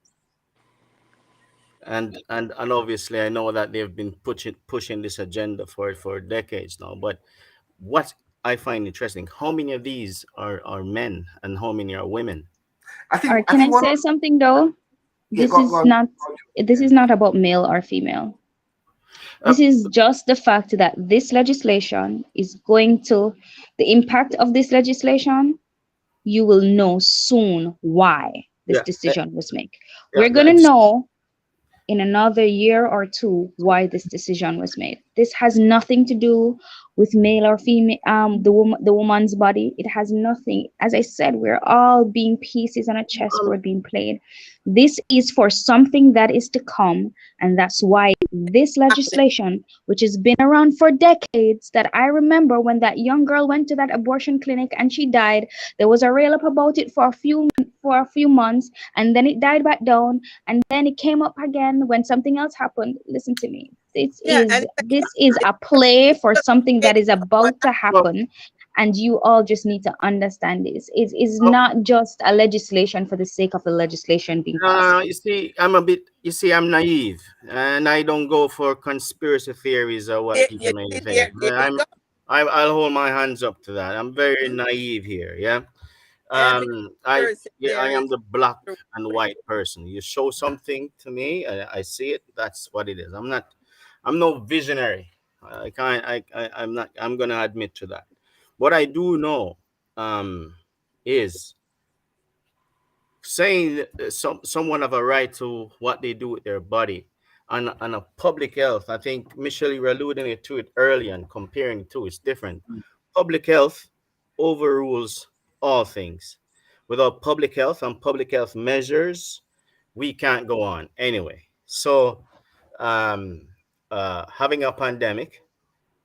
and obviously I know that they've been pushing this agenda for decades now. But what I find interesting, how many of these are men and how many are women? Or I can I think one of say something though? yeah, This go is on. not this is not about male or female. Uh, This is just the fact that this legislation is going to the impact of this legislation, you will know soon why this yeah, decision was made. yeah. We're going to know in another year or two why this decision was made. This has nothing to do with male or female, the woman's body. It has nothing. As I said, we're all being pieces on a chessboard being played. This is for something that is to come, and that's why this Exactly. legislation, which has been around for decades, that I remember when that young girl went to that abortion clinic and she died. There was a rail up about it for a few months, and then it died back down, and then it came up again when something else happened. Listen to me. This Yeah, is and this is a play for something that is what about to Well, happen, and you all just need to understand this. It is well, not just a legislation for the sake of a legislation being passed. you see, I'm naive, and I don't go for conspiracy theories or what people may see, think. there you go. I'll hold my hands up to that. I'm very naive here. Yeah. Every I conspiracy Yeah, I am theory the black is and true. white person. You show something to me, I see it. That's what it is. I'm no visionary. I can't. I'm not. I'm gonna admit to that. What I do know, um, is saying someone have a right to what they do with their body and a public health. I think Michelle, you were alluding to it earlier and comparing the two. It's different. Public health overrules all things. Without public health and public health measures, we can't go on anyway. So, um, having a pandemic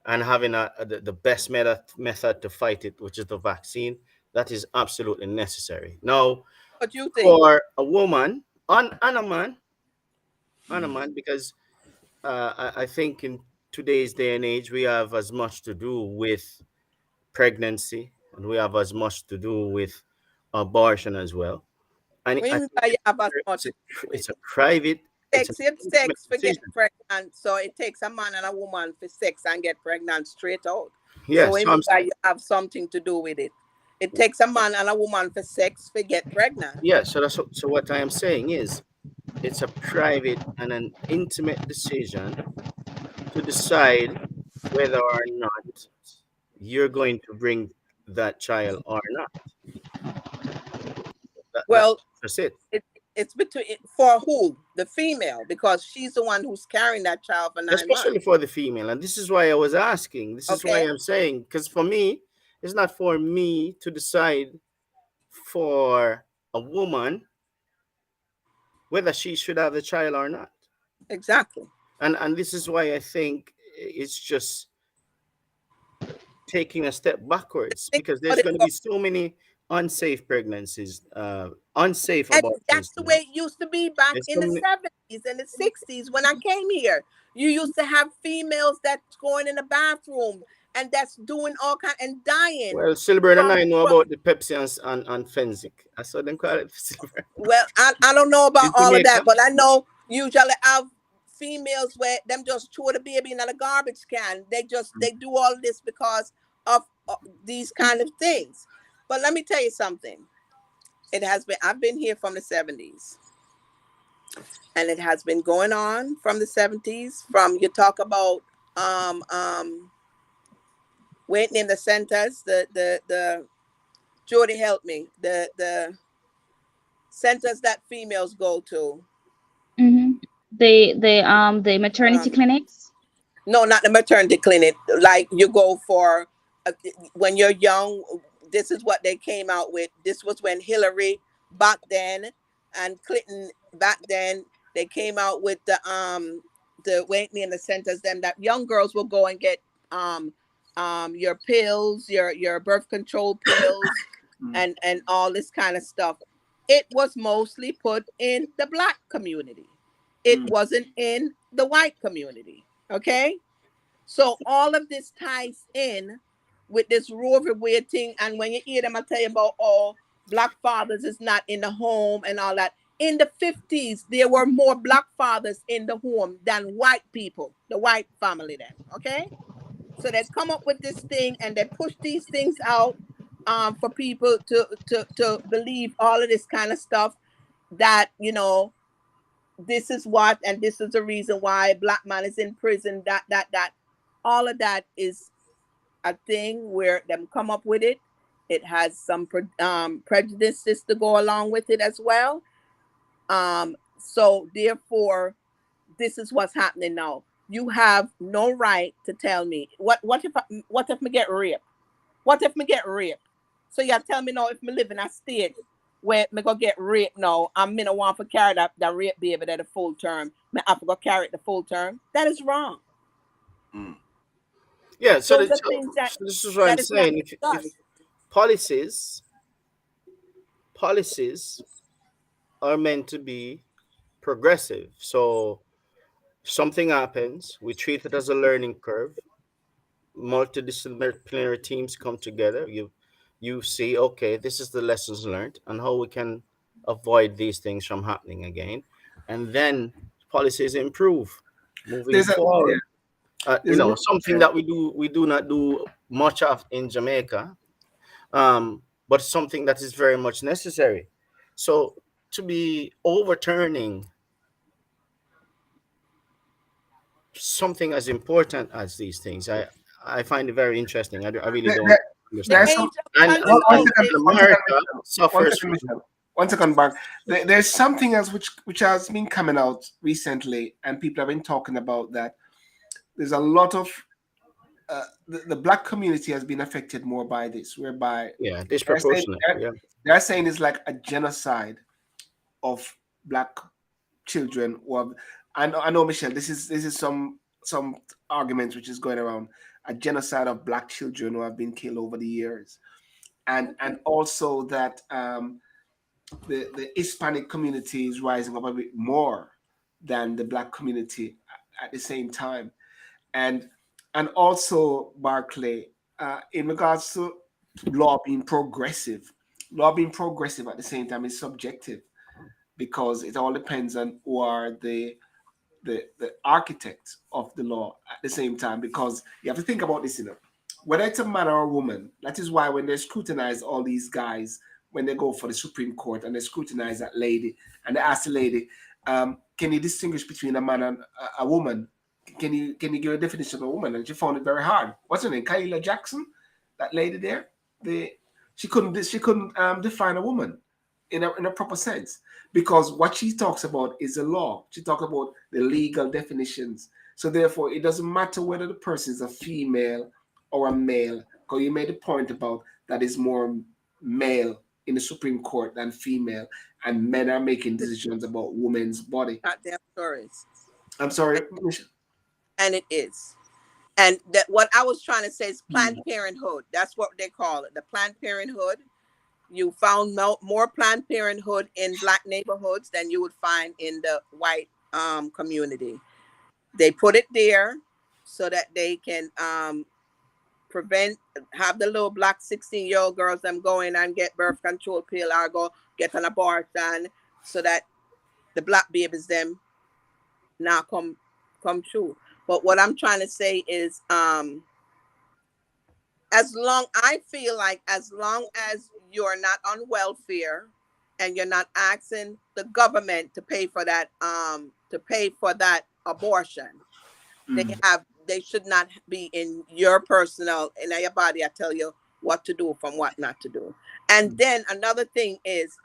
and having the best method to fight it, which is the vaccine, that is absolutely necessary. Now, What you think? for a woman and a man, because I think in today's day and age, we have as much to do with pregnancy and we have as much to do with abortion as well. And I When think you have as it's much a, to do with it's a private, it's an sex, if intimate sex for get decision. pregnant, so it takes a man and a woman for sex and get pregnant straight out. So Yes, when you have something to do with it, it takes a man and a woman for sex for get pregnant. yeah. So what I am saying is, it's a private and an intimate decision to decide whether or not you're going to bring that child or not. That's Well, just it. it, it's between for who? The female, because she's the one who's carrying that child for 9 months. Especially for the female. And this is why I was asking. This is why Okay, I'm saying, because for me, it's not for me to decide for a woman whether she should have the child or not. exactly. And this is why I think it's just taking a step backwards Think because about there's it. going to be so many unsafe pregnancies, unsafe And abortions that's the way now. it used to be back There's in so the many. 70s and the 60s when I came here. You used to have females that's going in the bathroom and that's doing all kind and dying Well, Silver and from I know from about the Pepsi and Fenzik. I saw them call it Silver well, I don't know about in all of that, Jamaica. but I know usually have females where them just throw the baby in a garbage can. They do all of this because of these kind of things. But let me tell you something. It has been I've been here from the 70s. And it has been going on from the 70s. From you talk about um um waiting in the centers, the Jody help me, the centers that females go to. Mm-hmm. The maternity Um, clinics. no, not the maternity clinic. Like you go for uh, when you're young. This is what they came out with. This was when Hillary back then and Clinton back then. They came out with the wait me in the centers. Them that young girls will go and get um your pills, your birth control pills, and all this kind of stuff. It was mostly put in the black community. It wasn't in the white community. Okay, so all of this ties in with this Roe v. Wade thing. And when you hear them, I tell you about black fathers is not in the home and all that. In the 50s, there were more black fathers in the home than white people, the white family then. Okay. So they come up with this thing and they push these things out for people to believe all of this kind of stuff that, this is what, and this is the reason why black man is in prison, that all of that is a thing where them come up with it. It has some prejudices to go along with it as well. So therefore, this is what's happening now. You have no right to tell me what if me get raped? What if me get raped? So you tell me now if me live in a state where me go get raped now and me no want to carry that rape baby that the full term. Me have to go carry it the full term. That is wrong. Yeah, so, Those are things that so this is what I'm that is not saying. If discussed. policies policies are meant to be progressive, so something happens, we treat it as a learning curve. Multidisciplinary teams come together. You see, okay, this is the lessons learned and how we can avoid these things from happening again, and then policies improve moving There's a yeah, forward. there's a Something that we do not do much of in Jamaica, but something that is very much necessary. So to be overturning something as important as these things, I find it very interesting. I really there, don't there- The there's understand. some age of And one, and, one and, consent second, is and one second, America Michelle. One suffers second, from. Michelle. one second, Mark. There's something else which has been coming out recently, and people have been talking about that. There's a lot of the black community has been affected more by this, whereby Yeah, they're saying disproportionate. Yeah. they're saying it's like a genocide of black children. Or I know, Michelle. This is some arguments which is going around, a genocide of black children who have been killed over the years, and also that the Hispanic community is rising up a bit more than the black community at the same time, and also Barclay, in regards to law being progressive at the same time is subjective, because it all depends on who are the architect of the law at the same time, because you have to think about this, whether it's a man or a woman. That is why when they scrutinize all these guys, when they go for the Supreme Court and they scrutinize that lady, and they ask the lady, can you distinguish between a man and a woman? Can you give a definition of a woman? And she found it very hard. What's her name? Kyla Jackson, that lady there. The she couldn't define a woman in a proper sense, because what she talks about is the law. She talks about the legal definitions. So therefore, it doesn't matter whether the person is a female or a male, because you made a point about that is more male in the Supreme Court than female, and men are making decisions about women's body. Goddamn stories. I'm sorry, And it is. And that what I was trying to say is Planned Parenthood. That's what they call it. The Planned Parenthood. You found more Planned Parenthood in black neighborhoods than you would find in the white community. They put it there so that they can have the little black 16-year-old girls them go in and get birth control pill or go get an abortion, so that the black babies them now come true. But what I'm trying to say is as long as you're not on welfare and you're not asking the government to pay for that abortion, they should not be in your your body. I tell you what to do from what not to do. And then another thing is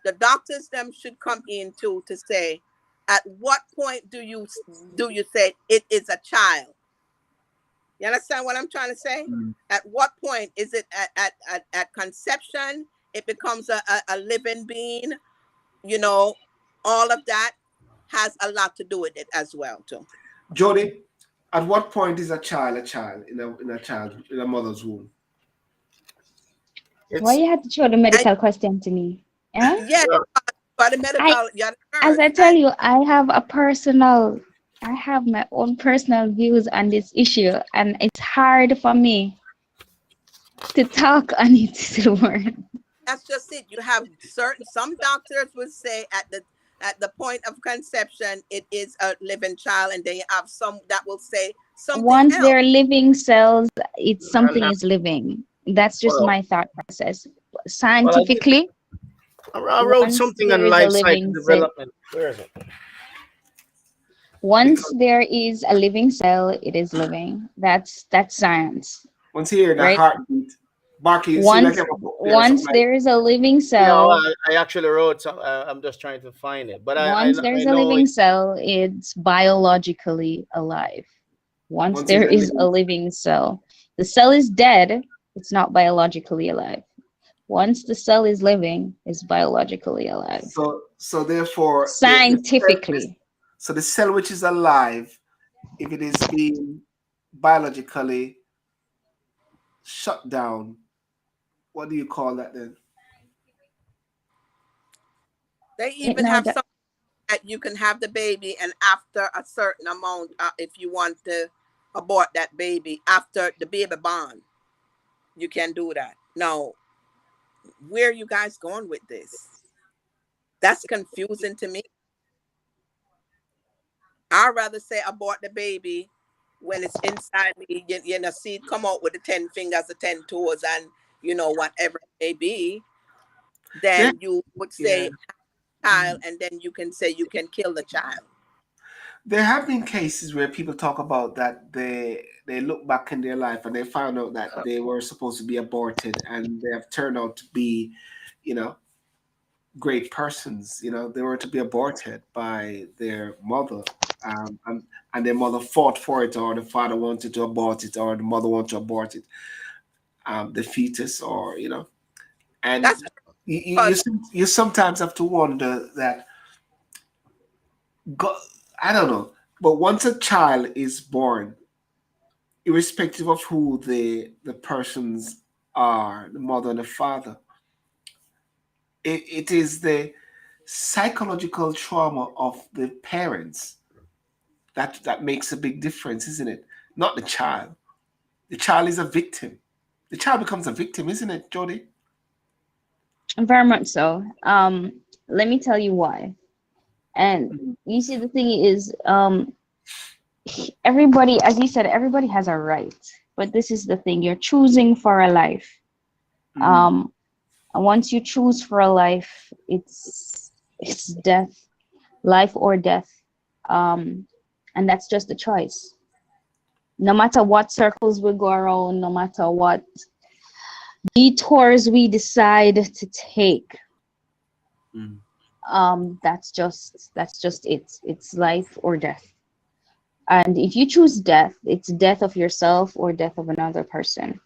the doctors them should come in too to say, at what point do you say it is a child? You understand what I'm trying to say? At what point is it at conception? It becomes a living being. All of that has a lot to do with it as well too. Jody, at what point is a child in a mother's womb? Why It's you had to throw the medical question to me? Eh? Yeah, by the I, medical, you're the as nurse, I tell you, I have my own personal views on this issue, and it's hard for me to talk on it to the word. that's just it. You have some doctors would say at the point of conception it is a living child, and then you have some that will say something Once else. they're living cells, it's and something is living. That's just well, my thought process. well, Scientifically, I wrote once something there on is a life cycle living cell, development. Where is it? once Because there is a living cell, it is living. That's science, once you hear that right? heartbeat, Barky, you seem like you Once have a book there or something once like. there is a living Yeah, well, cell, I actually wrote some. I'm just trying to find it, but once I there's a know living it. cell, it's biologically alive. Once Once it's there a is a living. living cell, the cell is dead, it's not biologically alive. Once the cell is living, it's biologically alive. So therefore Scientifically. the cell which is alive, if it is being biologically shut down, what do you call that then? They It even now have that some that you can have the baby, and after a certain amount, if you want to abort that baby after the baby born, you can do that. Now, where are you guys going with this? That's confusing to me. I'd rather say abort the baby when it's inside me, see it come out with the 10 fingers, the 10 toes, and whatever it may be, There, then you would yeah, say child, and then you can say you can kill the child. there have been cases where people talk about that they look back in their life and they found out that they were supposed to be aborted and they have turned out to be, you know, great persons. You know, they were to be aborted by their mother, and their mother fought for it, or the father wanted to abort it, or the mother wanted to abort it, the fetus, or you know, and That's you you, you, because some- you sometimes have to wonder that God, I don't know, but once a child is born, irrespective of who the persons are, the mother and the father, it is the psychological trauma of the parents that makes a big difference, isn't it? Not the child. The child is a victim. The child becomes a victim, isn't it, Jody? Very much so. Let me tell you why. And you see, the thing is, everybody, as you said, everybody has a right. But this is the thing: you're choosing for a life. Mm, Um, and once you choose for a life, it's death, life or death. Um, and that's just a choice. No matter what circles we go around, no matter what detours we decide to take, mm, that's just it's life or death. And if you choose death, it's death of yourself or death of another person.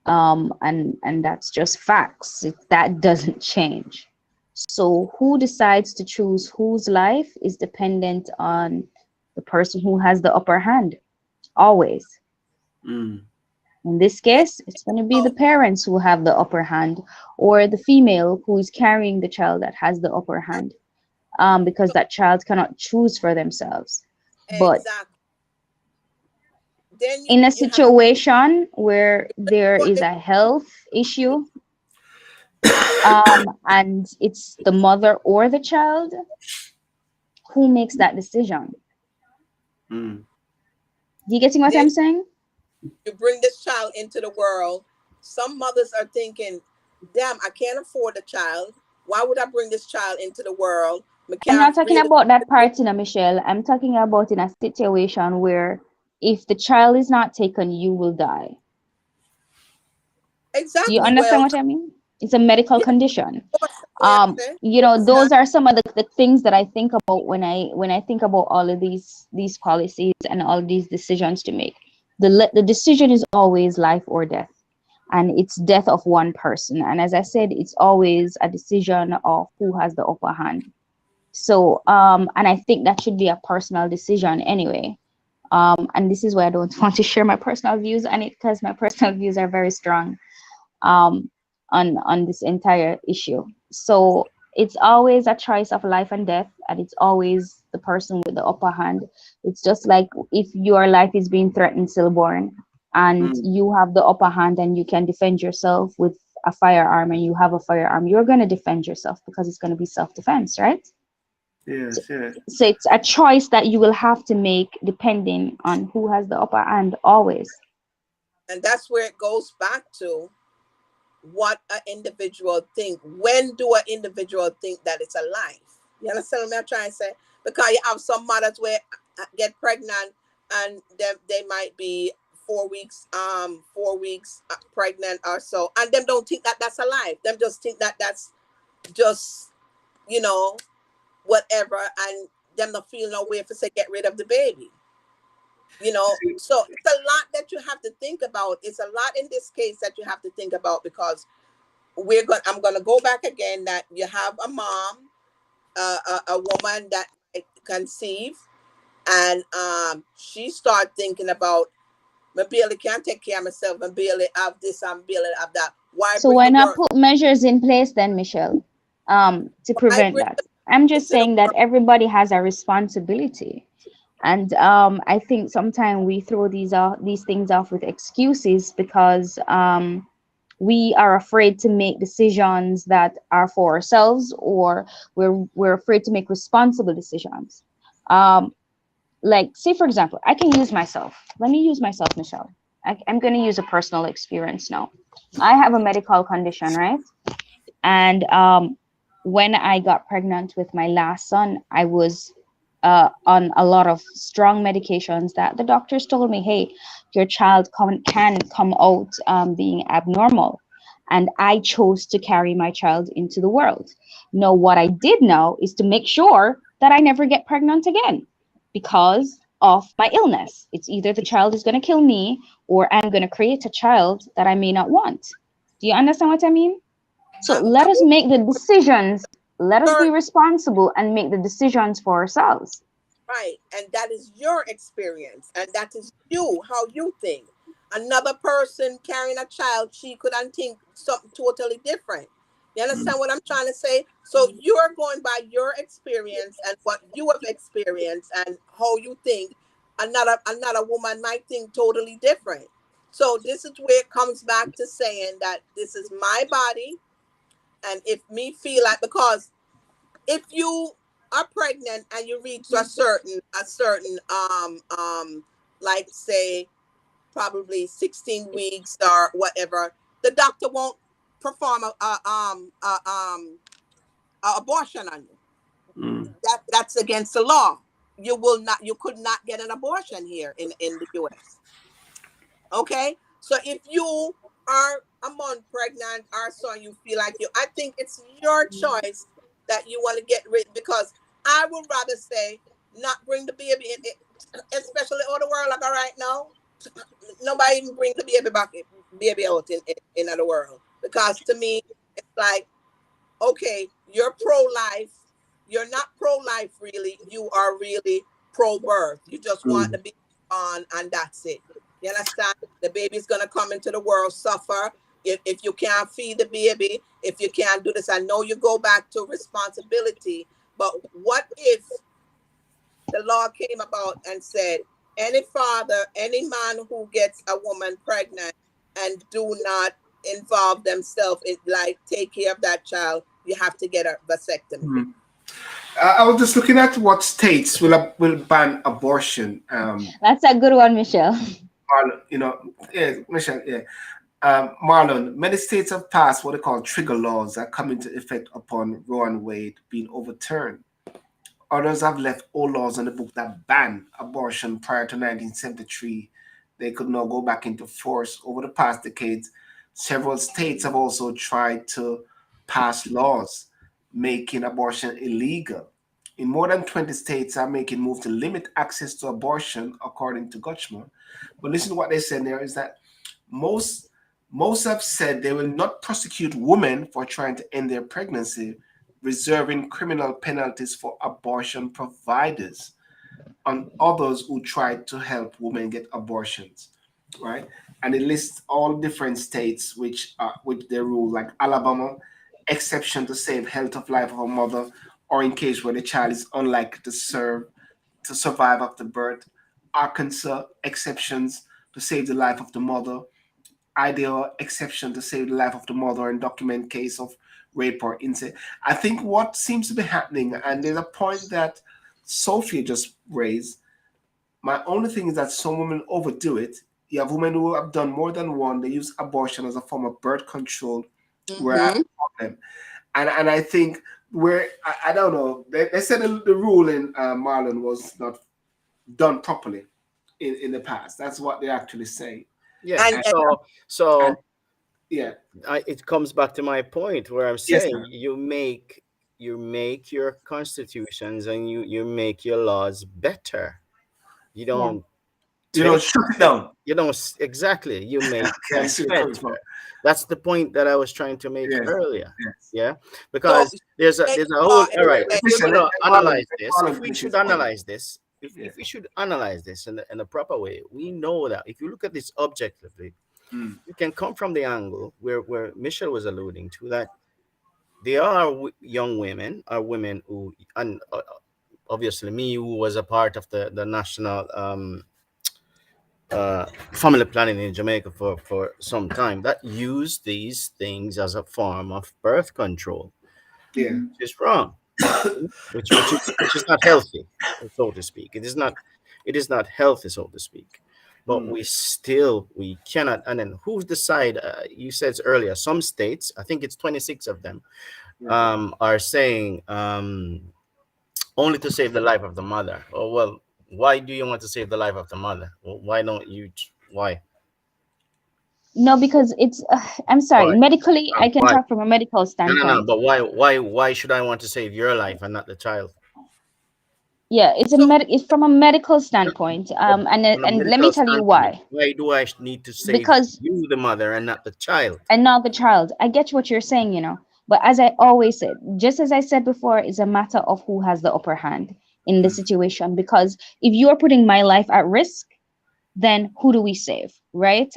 And that's just facts. That doesn't change. So who decides to choose whose life is dependent on the person who has the upper hand, always. mm. In this yeah, case, it's going to be the oh, parents who have the upper hand, or the female who is carrying the child that has the upper hand, because that child cannot choose for themselves. But exactly. Then in a you have situation where there what is they a health issue, and it's the mother or the child, who makes that decision? Mm. Do you getting what then I'm saying? you bring this child into the world. Some mothers are thinking, "Damn, I can't afford a child. Why would I bring this child into the world? I I'm not can't talking really about that part, in a Michelle. I'm talking about in a situation where if the child is not taken, you will die. Do you exactly understand well." what I mean? It's a medical Yeah, condition. of course, reaction. It's Those not are some of the things that I think about when I think about all of these policies and all of these decisions to make. The decision is always life or death, and it's death of one person. And as I said, it's always a decision of who has the upper hand. So, and I think that should be a personal decision anyway. And this is why I don't want to share my personal views on it, because my personal views are very strong, um, on this entire issue. So it's always a choice of life and death, and it's always the person with the upper hand. It's just like if your life is being threatened stillborn, and Mm. you have the upper hand and you can defend yourself with a firearm, and you have a firearm, you're going to defend yourself because it's going to be self-defense, right? So, Yes, yes. so it's a choice that you will have to make depending on who has the upper hand always. and that's where it goes back to what an individual think. When do an individual think that it's a life? You understand what I'm trying to say? Because you have some mothers where get pregnant and they might be 4 weeks 4 weeks pregnant or so, and them don't think that that's a life. Them just think that that's just, you know, whatever, and them not feel no way for say get rid of the baby. So it's a lot that you have to think about. It's a lot in this case that you have to think about, because I'm going to go back again, that you have a mom, a woman that conceive, and she start thinking about, my Billy can't take care of myself, and Billy have this and Billy have that. Why So bring why the not world? put measures in place then, Michelle, to Why prevent bring that? the I'm just into the saying that world? everybody has a responsibility. And I think sometimes we throw these things off with excuses because we are afraid to make decisions that are for ourselves, or we're afraid to make responsible decisions. Um, like, say for example, I can use myself. Let me use myself, Michelle. I'm going to use a personal experience now. I have a medical condition, right? And when I got pregnant with my last son, I was on a lot of strong medications that the doctors told me, hey, your child can come out being abnormal. and I chose to carry my child into the world. Now, what I did now is to make sure that I never get pregnant again because of my illness. It's either the child is going to kill me or I'm going to create a child that I may not want. Do you understand what I mean? So let us make the decisions. Let us be Your responsible and make the decisions for ourselves. right, and that is your experience, and that is you, how you think. Another person carrying a child, she could think something totally different. You understand what I'm trying to say? So you're going by your experience and what you have experienced and how you think. Another woman might think totally different. So this is where it comes back to saying that this is my body, and if me feel like, because if you are pregnant and you reach a certain like say probably 16 weeks or whatever, the doctor won't perform a abortion on you. Mm. That's against the law. You could not get an abortion here in the US. Okay, so if you are a month pregnant or so, and you feel like I think it's your choice that you want to get rid, because I would rather say not bring the baby in, especially all the world like right now. Nobody even bring the baby out in other world, because to me it's like, okay, you're pro-life. You're not pro-life really. You are really pro-birth. You just want the Mm. baby on, and that's it. You understand? The baby's gonna come into the world, suffer. If you can't feed the baby, if you can't do this, I know you go back to responsibility. But what if the law came about and said any father, any man who gets a woman pregnant and do not involve themselves in like take care of that child, you have to get a vasectomy. Mm. I was just looking at what states will ban abortion. That's a good one, Michelle. Marlon, yeah, Michelle, yeah. Marlon, many states have passed what they call trigger laws that come into effect upon Roe and Wade being overturned. Others have left old laws on the book that ban abortion prior to 1973. They could now go back into force over the past decades. Several states have also tried to pass laws making abortion illegal. In more than 20 states are making moves to limit access to abortion, according to Gutschman. But listen to what they said there is that most most have said they will not prosecute women for trying to end their pregnancy, reserving criminal penalties for abortion providers on others who tried to help women get abortions, right? And it lists all different states which they rule, like Alabama, exception to save health of life of a mother, or in case where the child is unlikely to survive after birth. Arkansas, exceptions to save the life of the mother. Ideal exception to save the life of the mother in document case of rape or incest. I think what seems to be happening, and there's a point that Sophia just raised. My only thing is that some women overdo it. You have women who have done more than one. They use abortion as a form of birth control, where I have Mm-hmm. a problem. And I think where I don't know. They said the rule in Marlon was not done properly in the past. That's what they actually say. Yeah. And, And, and So yeah, it comes back to my point where I'm yes, saying sir. you make your constitutions and you make your laws better. You Yeah. don't You know, take shut it down. you don't exactly, you make Okay, I them see where you're coming better. from. That's the point that I was trying to make Yes, earlier. yes. Yeah, so because there's a whole, law all right, and if we're Listen, going to analyze Let this, if Marlon we finish should his point. analyze this, Yeah. if we should analyze this in the proper way, we know that if you look at this objectively, Mm, you can come from the angle where Michelle was alluding to, that there are young women or women who, and obviously me, who was a part of the national family planning in Jamaica for some time, that use these things as a form of birth control, yeah. Mhm. which is wrong, which is not healthy, so to speak. It is not healthy, so to speak. But Mm, we cannot. And then who decide? You said earlier, some states, I think it's 26 of them, yeah. are saying only to save the life of the mother. Oh well, why do you want to save the life of the mother? Well, why don't you? Why? No, because it's I'm sorry, Why? medically I can Why? talk from a medical No, no, no. standpoint. But why should I want to save your life and not the child? Yeah, So it's from a medical No, standpoint. but And from a and let me medical tell you standpoint, why. why do I need to save Because you, the mother, and not the child? and not the child. I get what you're saying, but as I always said, just as I said before, it's a matter of who has the upper hand in the Mm. situation. Because if you are putting my life at risk, then who do we save, right?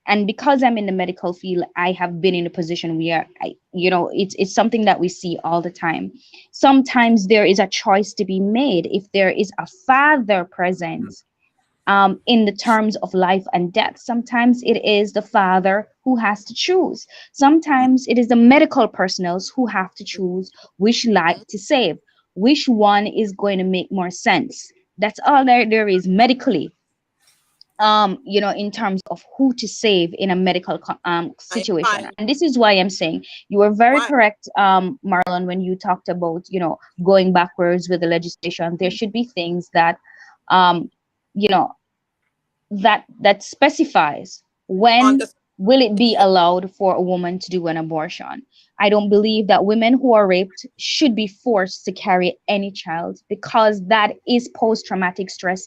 And because I'm in the medical field, I have been in a position where it's something that we see all the time. Sometimes there is a choice to be made if there is a father present, in the terms of life and death. Sometimes it is the father who has to choose. Sometimes it is the medical personnel who have to choose which life to save, which one is going to make more sense. That's all there is medically, in terms of who to save in a medical I situation. find And this is why I'm saying you were very why correct, Marlon, when you talked about, going backwards with the legislation. There should be things that, um, you know, that specifies on when the will it be situation. allowed for a woman to do an abortion. I don't believe that women who are raped should be forced to carry any child, because that is post-traumatic stress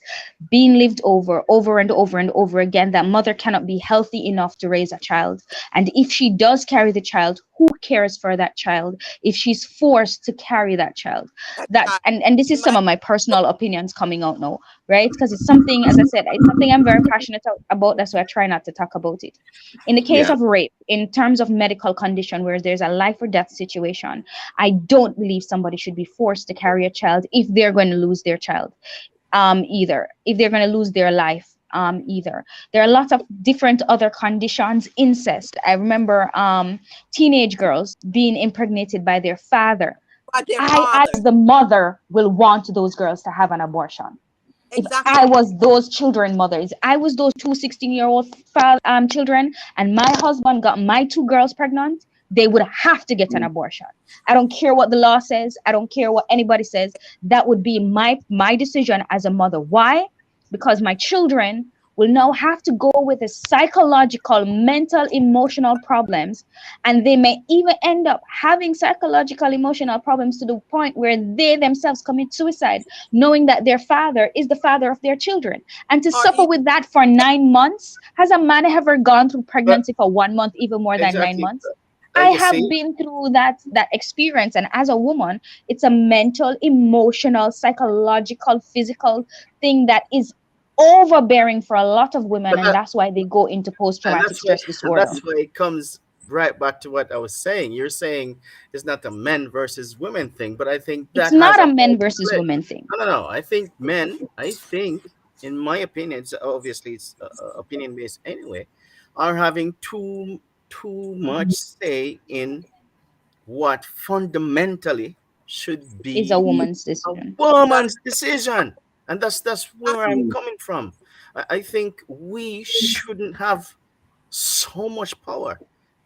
being lived over and over and over again. That mother cannot be healthy enough to raise a child, and if she does carry the child, who cares for that child if she's forced to carry that child? That's That why and this in is my some of my personal opinions coming out now, right? Because it's something, as I said, it's something I'm very passionate about. That's why I try not to talk about it. In the case Yeah. of rape, in terms of medical condition where there's a life or death situation, I don't believe somebody should be forced to carry a child if they're going to lose their child, either if they're going to lose their life, either. There are lots of different other conditions. Incest, I remember, teenage girls being impregnated by their father. by their I, father. as the mother, will want those girls to have an abortion. If I Exactly. was those children mothers, I was those two 16-year-old children, and my husband got my two girls pregnant, they would have to get an Mm. abortion. I don't care what the law says. I don't care what anybody says. That would be my decision as a mother. Why? Because my children will now have to go with the psychological, mental, emotional problems, and they may even end up having psychological, emotional problems to the point where they themselves commit suicide, knowing that their father is the father of their children. And to Or suffer even with that for 9 months. Has a man ever gone through But pregnancy for 1 month, even more than nine exactly, months? I you have see, been through that experience. And as a woman, it's a mental, emotional, psychological, physical thing that is overbearing for a lot of women. but And that, that's why they go into and post-traumatic that's why, stress disorder. it comes right back to what I was saying. You're saying it's not a men versus women thing, but I think It's that has not a a role men to versus play. women thing. No, no, no. I think, in my opinion, it's obviously it's opinion based anyway, are having too much say in what fundamentally should It's a be woman's a decision. that woman's decision. And that's where I'm Mm. coming from. I think we shouldn't have so much power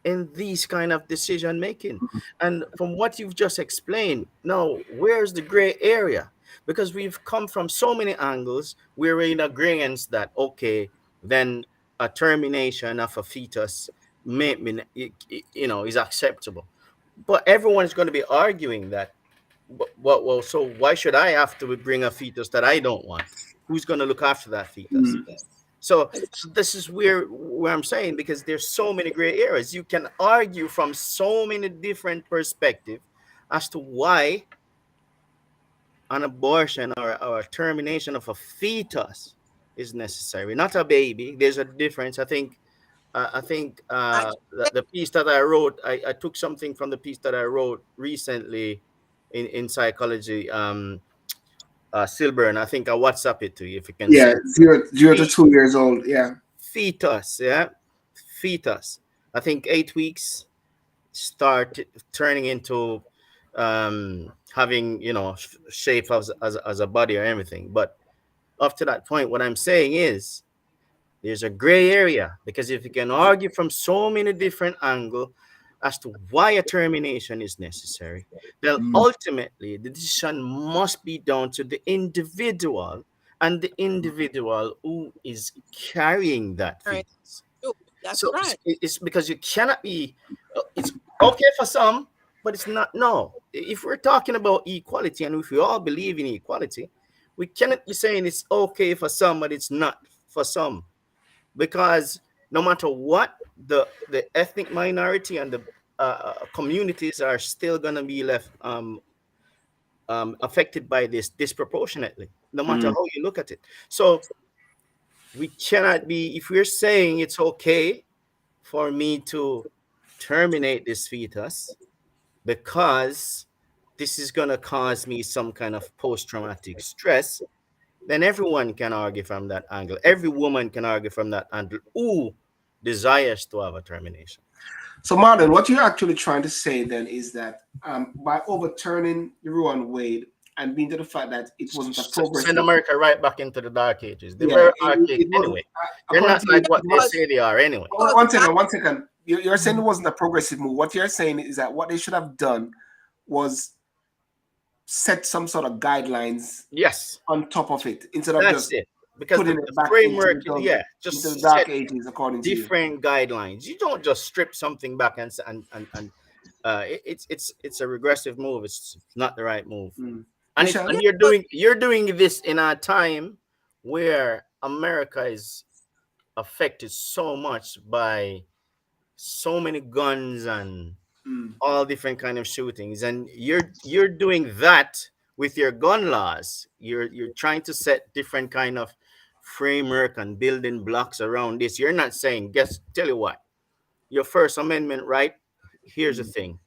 in these kind of decision making. And from what you've just explained, now where's the gray area? Because we've come from so many angles, we're in agreement that okay, then a termination of a fetus is acceptable. But everyone's going to be arguing that. Well, so why should I have to bring a fetus that I don't want? Who's going to look after that fetus? Mm. So this is where I'm saying, because there's so many gray areas. You can argue from so many different perspectives as to why an abortion or a termination of a fetus is necessary, not a baby. There's a difference. I The piece that I wrote, I took something from the piece that I wrote recently in psychology. Silburn, I think I WhatsApp it to you if you can Yeah, see. zero to Fe- 2 years old. Yeah. Fetus, yeah, fetus. I think 8 weeks start turning into having shape as a body or everything. But up to that point, what I'm saying is there's a gray area, because if you can argue from so many different angles as to why a termination is necessary, then Mm. ultimately the decision must be down to the individual, and the individual who is carrying that parent fetus. too. That's So right. it's because you cannot be. It's okay for some, but it's not. No, if we're talking about equality, and if we all believe in equality, we cannot be saying it's okay for some, but it's not for some, because no matter what, the ethnic minority and the communities are still gonna be left affected by this disproportionately, no matter Mm. how you look at it. So we cannot be, if we're saying it's okay for me to terminate this fetus because this is going to cause me some kind of post-traumatic stress, then everyone can argue from that angle. Every woman can argue from that angle who desires to have a termination. So, Marlon, what you're actually trying to say then is that by overturning the Roe and Wade and being to the fact that it wasn't a Send progressive, America right back into the dark ages. They yeah, were archaic it wasn't, anyway. They're according not to you, like it what they was. Because say they are anyway. because One that second, one second. You're saying it wasn't a progressive move. What you're saying is that what they should have done was set some sort of guidelines Yes, on top of it instead of that's just it. Because putting the it back framework, yeah, into the just set dark ages, according to you. different guidelines. You don't just strip something back and it's a regressive move. It's not the right move. Mm. And it's Michelle? and yeah, but you're doing this in a time where America is affected so much by so many guns and Mm. all different kind of shootings, and you're doing that with your gun laws. You're trying to set different kind of framework and building blocks around this. You're not saying, guess, tell you what, your First Amendment right, here's the Mm. thing: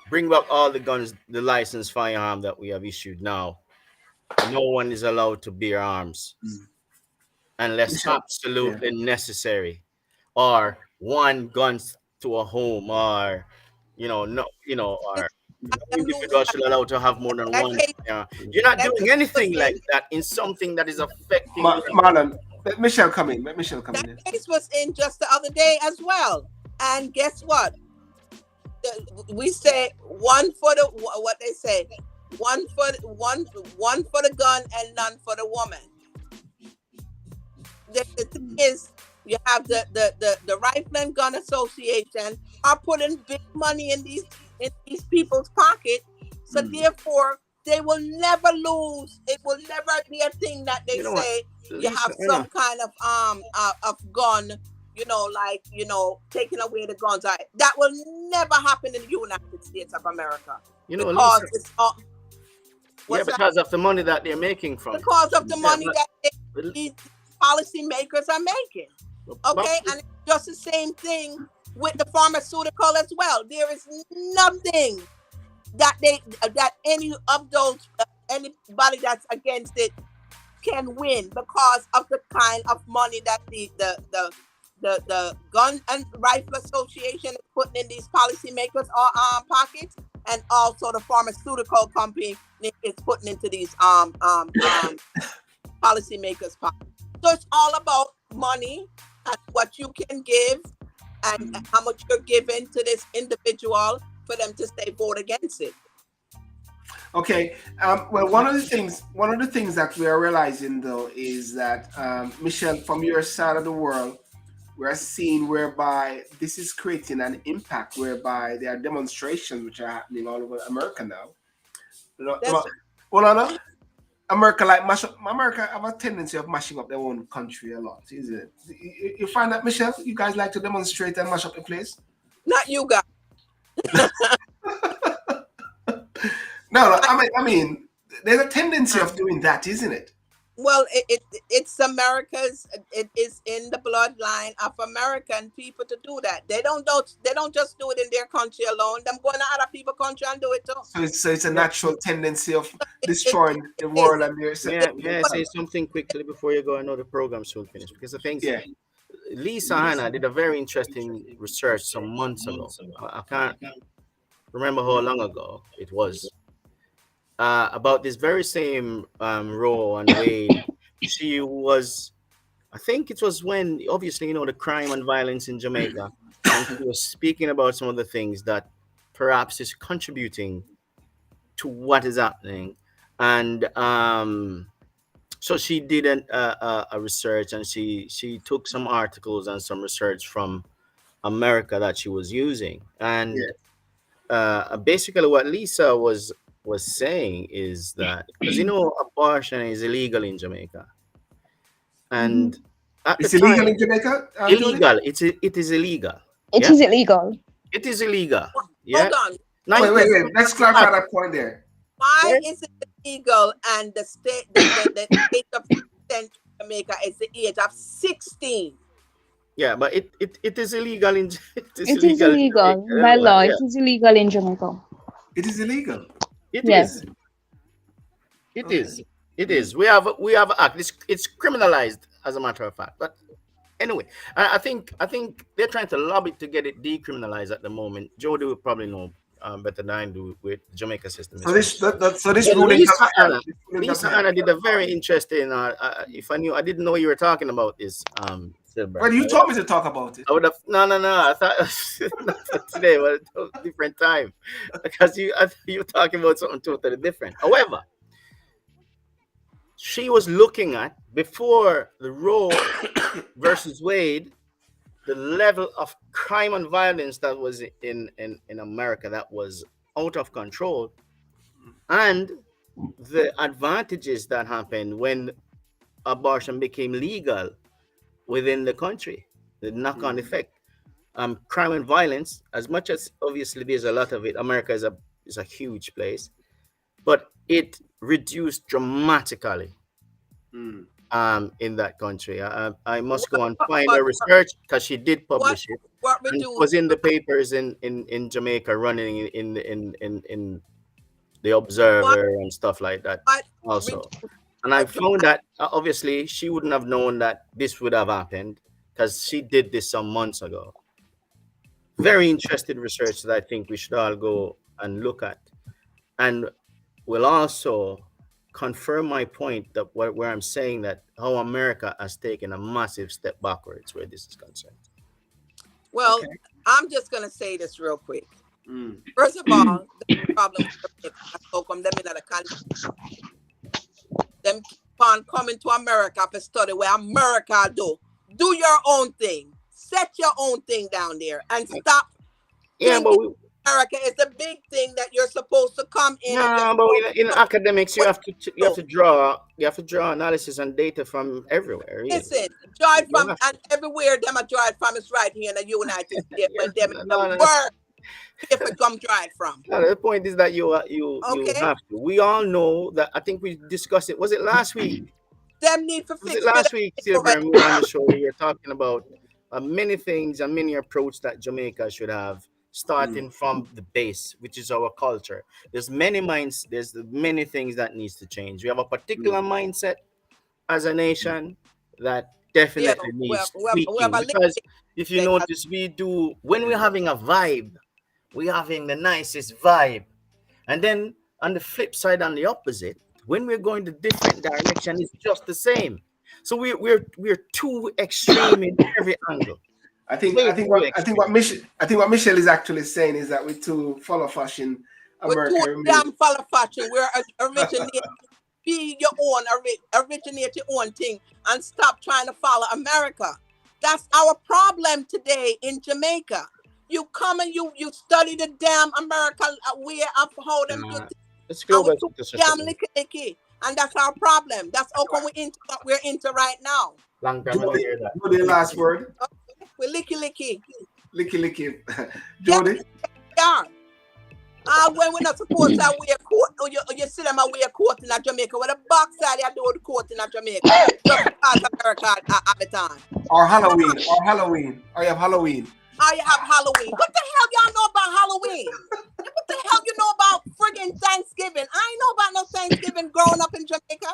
bring back all the guns, the licensed firearm that we have issued now. No one is allowed to bear arms Mm. unless Michelle? Yeah. absolutely necessary, or one guns to a home, or no, or let no them lose individual should allowed to have more than that one. case. You're not That doing case was anything in. like that in something that is affecting Marlon, let Michelle come in. Let Michelle come That in. Yeah. case was in just the other day as well. And guess what? We say one for the what they say, one for the gun and none for the woman. The thing Mm. is, you have the Rifle and Gun Association are putting big money in these people's pocket, so Mm. therefore they will never lose. It will never be a thing that they you know what say you Lisa, have some kind of gun, like taking away the guns. That will never happen in the United States of America Lisa, because it's yeah, what's that? because of the money that they're making from it. Because of the Yeah, money that these policymakers are making. but Okay, and it's just the same thing with the pharmaceutical as well. There is nothing that any of those anybody that's against it can win because of the kind of money that the gun and rifle association is putting in these policymakers pockets, and also the pharmaceutical company is putting into these policymakers pockets. So it's all about money and what you can give and Mm. how much you're giving to this individual for them to say vote against it. Okay. Well, one of the things that we are realizing though is that Michelle, from your side of the world, we are seeing whereby this is creating an impact, whereby there are demonstrations which are happening all over America now. That's Well, no, America like mash up. America have a tendency of mashing up their own country a lot, is it? You find that, Michelle? You guys like to demonstrate and mash up the place? not you guys. No, no. I mean, there's a tendency of doing that, isn't it? Well, it's America's. It is in the bloodline of American people to do that. They don't just do it in their country alone. Them going to other people's country and do it too. So it's a yeah, natural tendency of It, destroying the it world is. and their It, may I but say something quickly before you go? I know the program soon finish, because the things yeah. Lisa Hanna did a very interesting research some months ago. I can't remember how long ago it was, about this very same Roe and Wade. She was, I think it was when, obviously, the crime and violence in Jamaica, and she was speaking about some of the things that perhaps is contributing to what is happening. And So she did a research, and she took some articles and some research from America that she was using. And Yes. basically what Lisa was saying is that, because abortion is illegal in Jamaica, Mhm. and at the It's illegal time, in Jamaica, Jody? illegal. It is illegal. It Yeah, is illegal. it is illegal. Yeah, Hold on. Wait, Hold wait, on. 19 wait. Let's clarify that point there. Why Sorry? is it illegal and the age of consent in Jamaica is the age of 16? Yeah, but it is illegal in it is It is illegal in Jamaica. illegal That's by why. law. It Yeah, is illegal in Jamaica. It is illegal. it Yes. is. It Okay. is. It is. We have a act. It's criminalized, as a matter of fact. But anyway, I think they're trying to lobby to get it decriminalized at the moment. Jody will probably know better than I do with the Jamaica system So is this concerned. so this But ruling doesn't help. This ruling Lisa doesn't help. Anna did a very interesting. If I didn't know you were talking about this, Well, Silver. you told me to talk about it. I would have no. I thought not for today, but a different time, because you were talking about something totally different. However, she was looking at, before the Roe versus Wade, the level of crime and violence that was in America, that was out of control, and the advantages that happened when abortion became legal within the country, the knock-on Mm, effect. Crime and violence, as much as obviously there's a lot of it, America is a huge place, but it reduced dramatically mm. in that country. I must What, go and find but her research, because she did what, publish it, what and it reduced? was in the papers in Jamaica, running in the What, Observer and stuff like that what reduced? also. And I found that obviously she wouldn't have known that this would have happened, because she did this some months ago. Very interesting research that I think we should all go and look at, and will also confirm my point, that where I'm saying that how America has taken a massive step backwards where this is concerned. Well, Okay. I'm just gonna say this real quick. Mm, First of all, the problem with Jamaica, how come them in the country, them keep on coming to America for study where America do. Do your own thing. Set your own thing down there and stop Yeah, but thinking America is the big thing that you're supposed to come in and no, just but go in academics, what you you have do. to draw analysis and data from everywhere. Really, Listen, dried you from have and everywhere them are dried from is right here in the United States yeah, when them is the no, worst if it come dried from. no, the point is that you Okay? have to. We all know that. I think we discussed it. Was it last week? Them need to Was it fix with last week, Silver, and we were on the show? We were talking about many things and many approach that Jamaica should have, mm, starting from the base, which is our culture. There's many things that needs to change. We have a particular mm, mindset as a mm, nation that yeah, definitely well, needs we have tweaking, a because if you little notice, we do, when we're having a vibe, we're having the nicest vibe, and then on the flip side, on the opposite, when we're going the different direction, it's just the same. So we're too extreme in every angle. I think Way too extreme. I think what Michelle is actually saying is that we too follow fashion we're too America remain. damn full of fashion. We're originating. Be your own, originate your own thing, and stop trying to follow America. That's our problem today in Jamaica. You come and you study the damn America way of how them do Uh, things, it's and we global too damn citizenship. licky licky, and that's our problem. That's how come we're into what we're into right now. Long time I don't Jody, hear that. Jody, last word. Okay? We're licky licky. Licky licky. Yes, Jody. we are. When we're not supposed to wear coat, or you see them wear coat in Jamaica, with the backside they do the coat in Jamaica, just because America at the time. Or Halloween. Or Halloween. Or you have Halloween. Oh, you have Halloween. What the hell y'all know about Halloween? What the hell you know about friggin' Thanksgiving? I ain't know about no Thanksgiving growing up in Jamaica.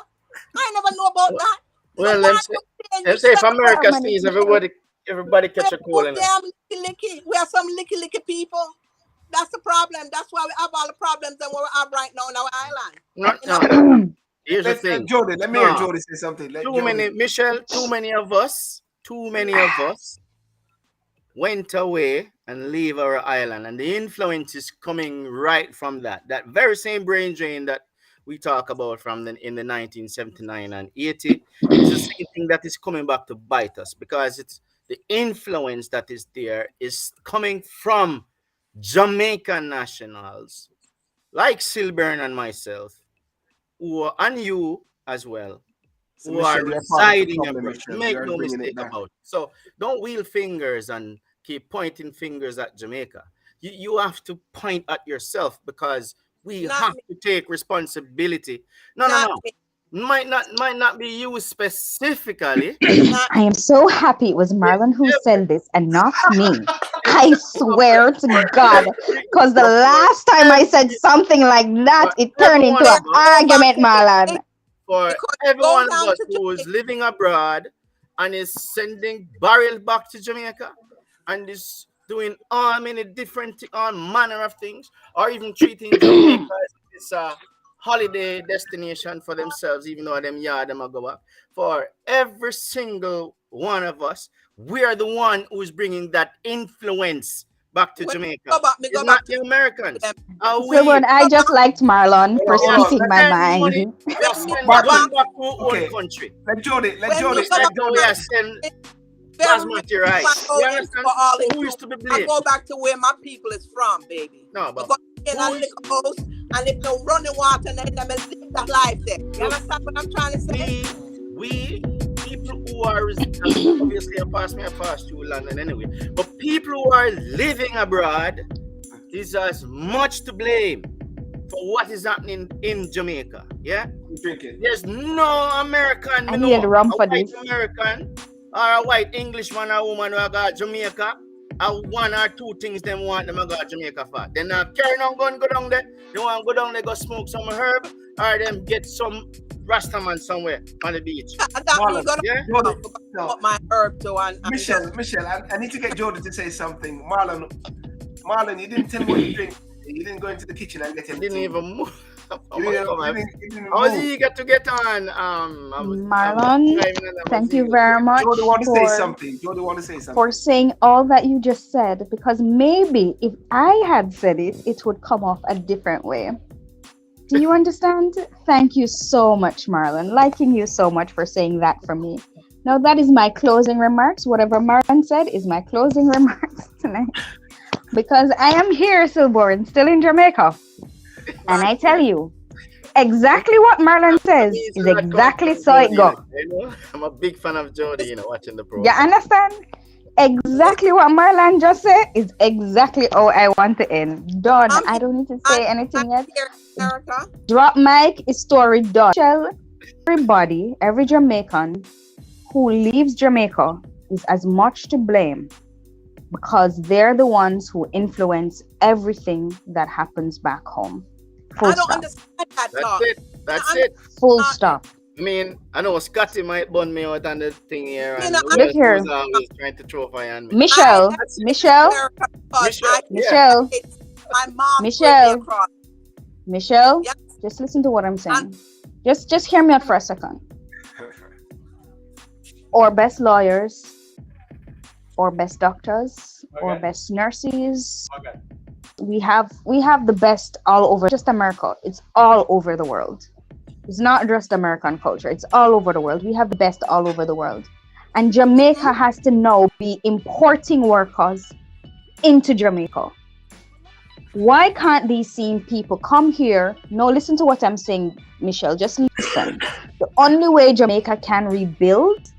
I ain't never know about that. So Well, why you saying you let's say if celebrate America Harmony, sees Michelle. everybody we're catch a so cold in it. damn licky licky? We are some licky licky people. That's the problem. That's why we have all the problems that we have right now in our island. No, You know, no. Here's the Let's thing. Jody. Let me hear No, Jody say something. Let too Jody. many, Michelle. Too many of us went away and leave our island, and the influence is coming right from that very same brain drain that we talk about from in the 1979 and 80 is the same thing that is coming back to bite us, because it's the influence that is there is coming from Jamaican nationals like Silburn and myself, and you as well, So who are Michelle, you're part of the residing problem, abroad. Michelle. Make You're no bringing mistake it back. about it. So don't wheel fingers and keep pointing fingers at Jamaica. You have to point at yourself, because we Not have me. to take responsibility. No, no, Not no. me. Might not be you specifically. Not I am so happy it was It's Marlon who said this and not me. I every, swear to God. Because the for last time I said every, something like that, for it every turned into one an of there. us, Go back argument, to Marlon. Jamaica for because every go one of down us to who is Jamaica. living abroad and is sending barrel back to Jamaica and is doing all many different all manner of things, or even treating Jamaica as if it's a holiday destination for themselves, even though them yard them a go back. For every single one of us, we are the one who is bringing that influence back to When Jamaica. go back, me It's go not back to the Americans. them. Are So we? when I Go just back. liked Marlon Hold for on, We hold are on. speaking my send mind. money. We are When me send go Marlon, money back, back to our own okay. country. Let when me Jody, go Like back let how we Jody. are to send very rich basmati man rice. go You in understand? for all So his who is food. to be I blamed? go back to where my people is from, baby. No, Me but go in a who is little house and if no running water and then me live that life there. You look? understand what I'm trying to say? We people who are obviously I passed through London anyway, but people who are living abroad is as much to blame for what is happening in Jamaica. Yeah, Drink it. there's no American, I me know, needed rum a for white this. American or a white Englishman or woman who got Jamaica. One or two things them want them to go to Jamaica for. Then carry on gun go down there. They want to go down there, go smoke some herb, or them get some Rastaman somewhere on the beach. I got me Marlon, gonna Yeah? Jody, put no. my herb to and just Michelle, I need to get Jody to say something. Marlon, you didn't tell him what to drink. You didn't go into the kitchen and get He him didn't to. even move. You didn't, you didn't, you didn't I was move. eager to get on. I was Marlon, driving and I was thank you eager to very get much Jody want to say for something. Jody want to say for something. saying all that you just said, because maybe if I had said it, it would come off a different way. Do you understand? Thank you so much, Marlon. Liking you so much for saying that for me. Now, that is my closing remarks. Whatever Marlon said is my closing remarks tonight. Because I am here, Silborn, still in Jamaica. And I tell you, exactly what Marlon That says means is a lot coming exactly from so it Jody, go. I'm a big fan of Jody, watching the You program. understand? Exactly what Marlon just said is exactly how I want to end. Done. I'm I here, don't need to I'm, say I'm anything yet. here in America. Drop mic is story done. Shall everybody, every Jamaican who leaves Jamaica is as much to blame because they're the ones who influence everything that happens back home. Full I don't stop. understand that That's talk. it. That's I it. Full understand. stop. I mean, I know Scotty might bun me out on the thing here, You and know, who I, Look else who's here. always trying to throw fire on me. I Michelle, am That's it. in Michelle, America because Michelle, yeah. Michelle, my mom bring me Michelle, across. Michelle, Yeah, just listen to what I'm and saying. Just hear me out for a second. Or best lawyers, or best doctors, or best nurses. We have the best all over. Just America. It's all over the world. It's not just American culture. It's all over the world. We have the best all over the world. And Jamaica has to now be importing workers into Jamaica. Why can't these same people come here? No, listen to what I'm saying, Michelle. Just listen. The only way Jamaica can rebuild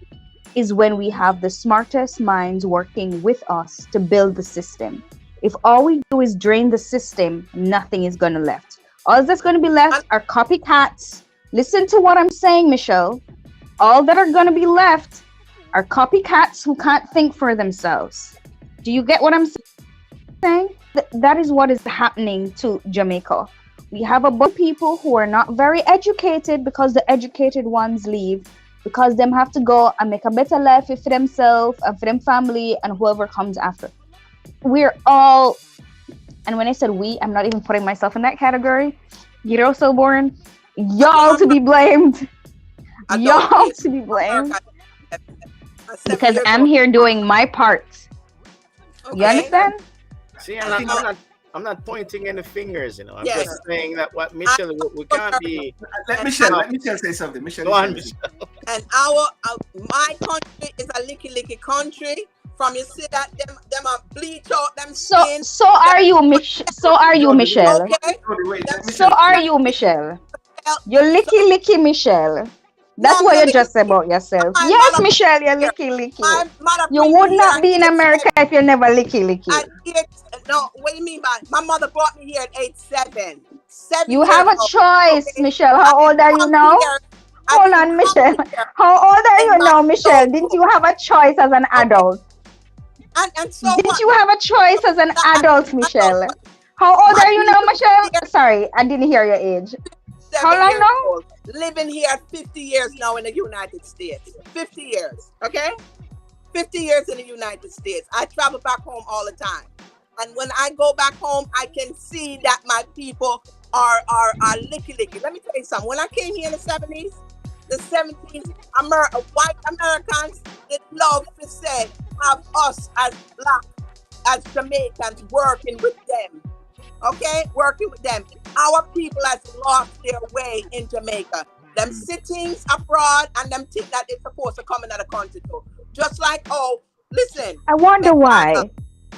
is when we have the smartest minds working with us to build the system. If all we do is drain the system, nothing is going to left. All that's going to be left are copycats. Listen to what I'm saying, Michelle. All that are going to be left are copycats who can't think for themselves. Do you get what I'm saying? That is what is happening to Jamaica. We have a bunch of people who are not very educated because the educated ones leave, because them have to go and make a better life for themselves and for them family and whoever comes after. We're all, and when I said we, I'm not even putting myself in that category. You're also born. Y'all to be blamed. Y'all to be blamed. Because I'm here doing my part. You understand? See, I think I'm not I'm not pointing any fingers, you know. I'm Yes. just saying that what I Michelle, we know can't be. Let and Michelle say something. Michelle, Go you on, say something. Michelle. and my country is a licky country. From you see that them are bleach out them So skin. so are you, so are you, Jody, Michelle? Okay. Jody, wait, Them let So Michelle are say. you, Michelle? smell. You So licky Michelle. That's no, what me you no licky just said licky. about yourself. My Yes, mother Michelle, you're here. licky. My mother You bring would me here not at be in age 7. America if you never licky. At age no, what do you mean by my mother brought me here at age 7. 7 You years have a old. choice, Okay. Michelle. I How didn't old are you come now? here. I Hold didn't on, come Michelle. here How old are in you my now, Michelle? Didn't adulthood. you have a choice as an Okay. adult? And so Didn't what? you have a choice as an adult, Adult, Michelle? How old my are you now, people Michelle? here Sorry, I didn't hear your age. How 7 long years now? old, living here at 50 years now in the United States. 50 years, okay? 50 years in the United States. I travel back home all the time. And when I go back home, I can see that my people are licky. Let me tell you something. When I came here in the 70s, white Americans, they love to say, have us as black, as Jamaicans working with them. Okay, working with them. Our people has lost their way in Jamaica. Them sittings abroad and them think that they're supposed to come in the country too. Just like, oh, listen, I wonder why.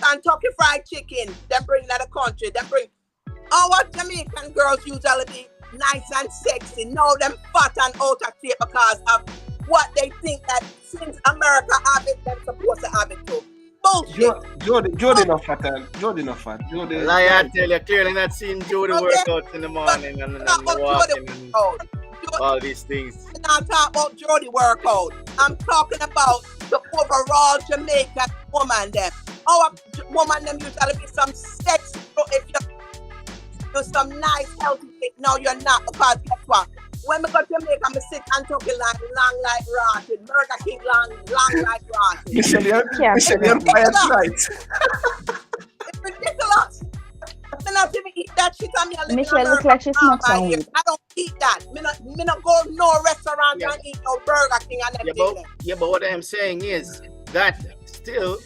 Kentucky Fried Chicken, them bring that the country. Them bring our Jamaican girls usually be nice and sexy. Now them fat and out of shape because of what they think that since America have it, they're supposed to have it too. Bullshit. Jody not fat. Jody not fat. Jody. Lie, I tell you, clearly not seeing Jody Okay. workouts in the morning and Talk about walking Jody and workout. all these things. I'm not talking about Jody workout. I'm talking about the overall Jamaican woman them. Our woman them usually be some sexy. If you're some nice healthy thing, no you're not, because guess what? When we go to Jamaica, I sit and talking like long like rotted. Burger King long like rotted. Michelle, you're Catherine. on fire tonight. It's ridiculous. Me not even eat that shit on me. I live in Michelle looks America like she all smokes my some years. weed. I don't eat that. Me not go no restaurant Yeah. and eat no Burger King and them But what I'm saying is that still,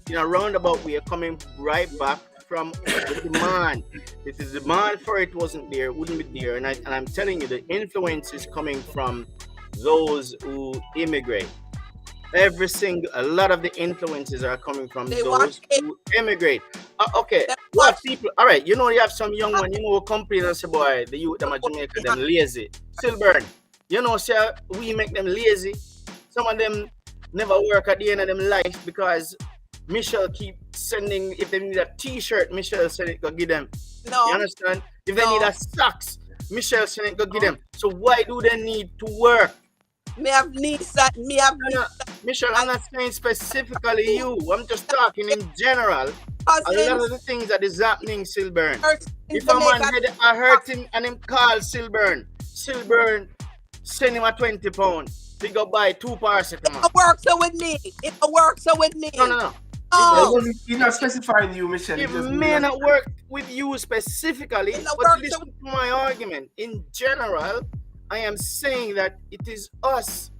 roundabout we are coming right back from the demand. If the demand for it wasn't there, it wouldn't be there. And I'm telling you, the influence is coming from those who immigrate. A lot of the influences are coming from They those want it. who immigrate. Okay, They you have want people. All right, you have some young one. Who complain and say, "Boy, the youth them at Jamaica them lazy." Silburn, say we make them lazy. Some of them never work at the end of them life because Michelle keep sending. If they need a T-shirt, Michelle send it go give them. No. You understand? If they No. need a socks, Michelle send it go give them. So why do they need to work? Me have needs that. Me have needs that. Michelle, I'm not saying specifically you. I'm just talking in general. A lot of Cousins, the things that is happening, Silburn. in If a man Jamaica, head a hurt him and him call Silburn, Silburn send him a £20. He go buy 2 paracetamol. it works so with me. It works so with me. No. Oh, He's not specifying you, Michelle. It He just may not work with you specifically, It not but work listen to my argument. In general, I am saying that it is us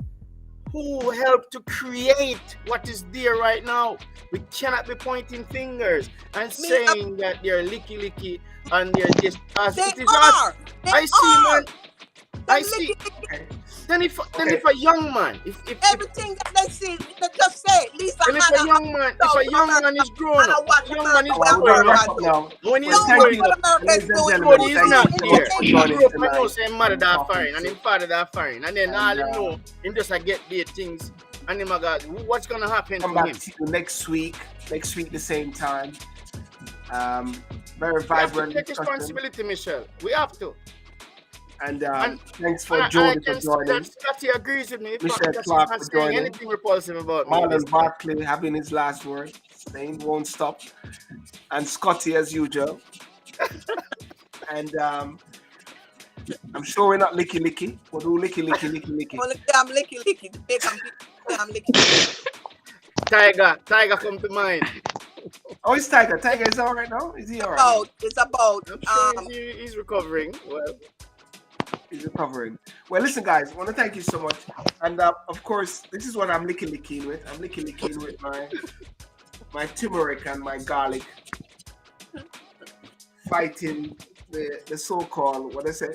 who helped to create what is there right now. We cannot be pointing fingers and saying that they're licky and they're this. As they it is us. are. They I see, are. man. I see. Then if a young man, if Everything that they see, they just say, Lisa, and if a young man is grown up, young man is We're grown gonna up. wrap up now. When he's Well, thank growing you. up, America is Ladies and doing. gentlemen, he's thank not you so here. much for He joining grew up and tonight. know say mother that foreign and him father that foreign. And then all him know, him just get their things. And him got what's gonna happen Come to back him? to you next week the same time. Very We have to vibrant take discussion. responsibility, Michelle. We have to. And And- thanks for And I Jody for can see joining. that Scotty agrees with me. Michelle Because he's Clark not for saying joining. anything repulsive about me. Marlon Barkley having his last word. Saying won't stop. And Scotty as usual. And I'm sure we're not licky. We'll do licky. Only I'm licky. The bacon people, I'm licky. Tiger come to mind. Oh, it's Tiger. Tiger is all right now? Is he all right? It's about. I'm sure he's recovering. Well, He's recovering. Well, listen, guys, I want to thank you so much. And of course, this is what I'm licky with. I'm licky with my turmeric and my garlic. fighting the so-called, what I say.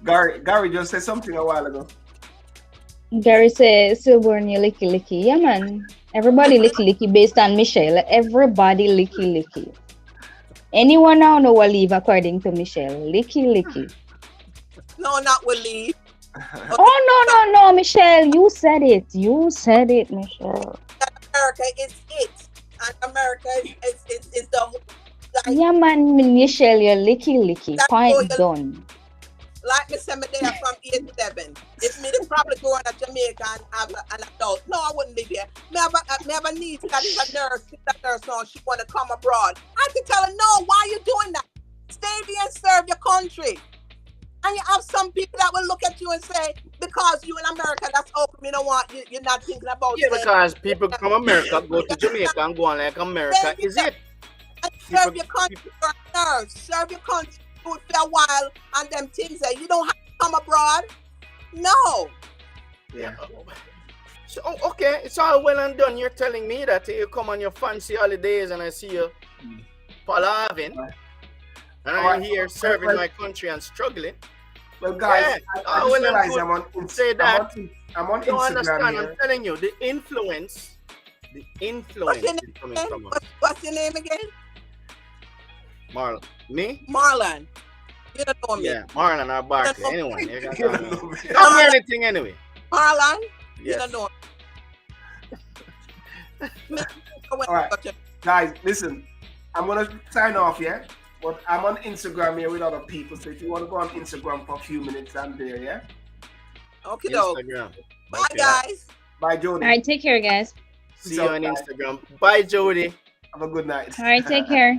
Gary just said something a while ago. Gary says Silvernia licky licky. Yeah, man. Everybody licky licky based on Michelle. Everybody licky licky. Anyone now know what leave according to Michelle? Licky licky. No, not will leave. Oh no, Michelle, you said it. You said it, Michelle. America is it, and America is the like Yeah, man, Michelle, you're licky licky. that go Point done. like me say me there from 87. If me they probably go on to Jamaica and have an adult. No, I wouldn't live here. Me have a niece that is a nurse. She's a nurse now. She want to come abroad. I can tell her, no, why are you doing that? Stay there and serve your country. And you have some people that will look at you and say, because you in America, that's open. You don't want, you're not thinking about Yeah, saying, because people from America go to Jamaica and go on like America is it. and serve your country for a nurse. Serve your country for a while and them things that you don't have to come abroad. No. Yeah. So okay, it's all well and done. You're telling me that you come on your fancy holidays and I see you palaving, and I'm here serving my country and struggling. Well, guys, Yeah. I just realized Say that. I'm on You don't Instagram understand? here. I'm telling you, the influence What's your is coming name? from us. What's your name again? Marlon, me? Marlon. You don't know me. Yeah, Marlon or Barkley. You Anyone? You You don't know me. don't know anything anyway. Marlon. You Yes. don't know me. All right. Guys, listen, I'm gonna sign off, yeah? But I'm on Instagram here with other people, so if you want to go on Instagram for a few minutes, I'm there, yeah? Okay, though. Instagram. Bye, Okay. guys. Bye, Jody. All right, take care, guys. See you on Instagram. Bye, Jody. Have a good night. All right, take care.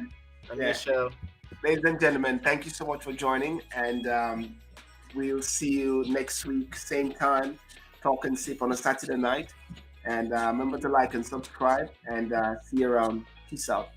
And Yeah. Michelle. Ladies and gentlemen, thank you so much for joining, and we'll see you next week, same time, Talk and Sip on a Saturday night. And remember to like and subscribe, and see you around. Peace out. Bye-bye.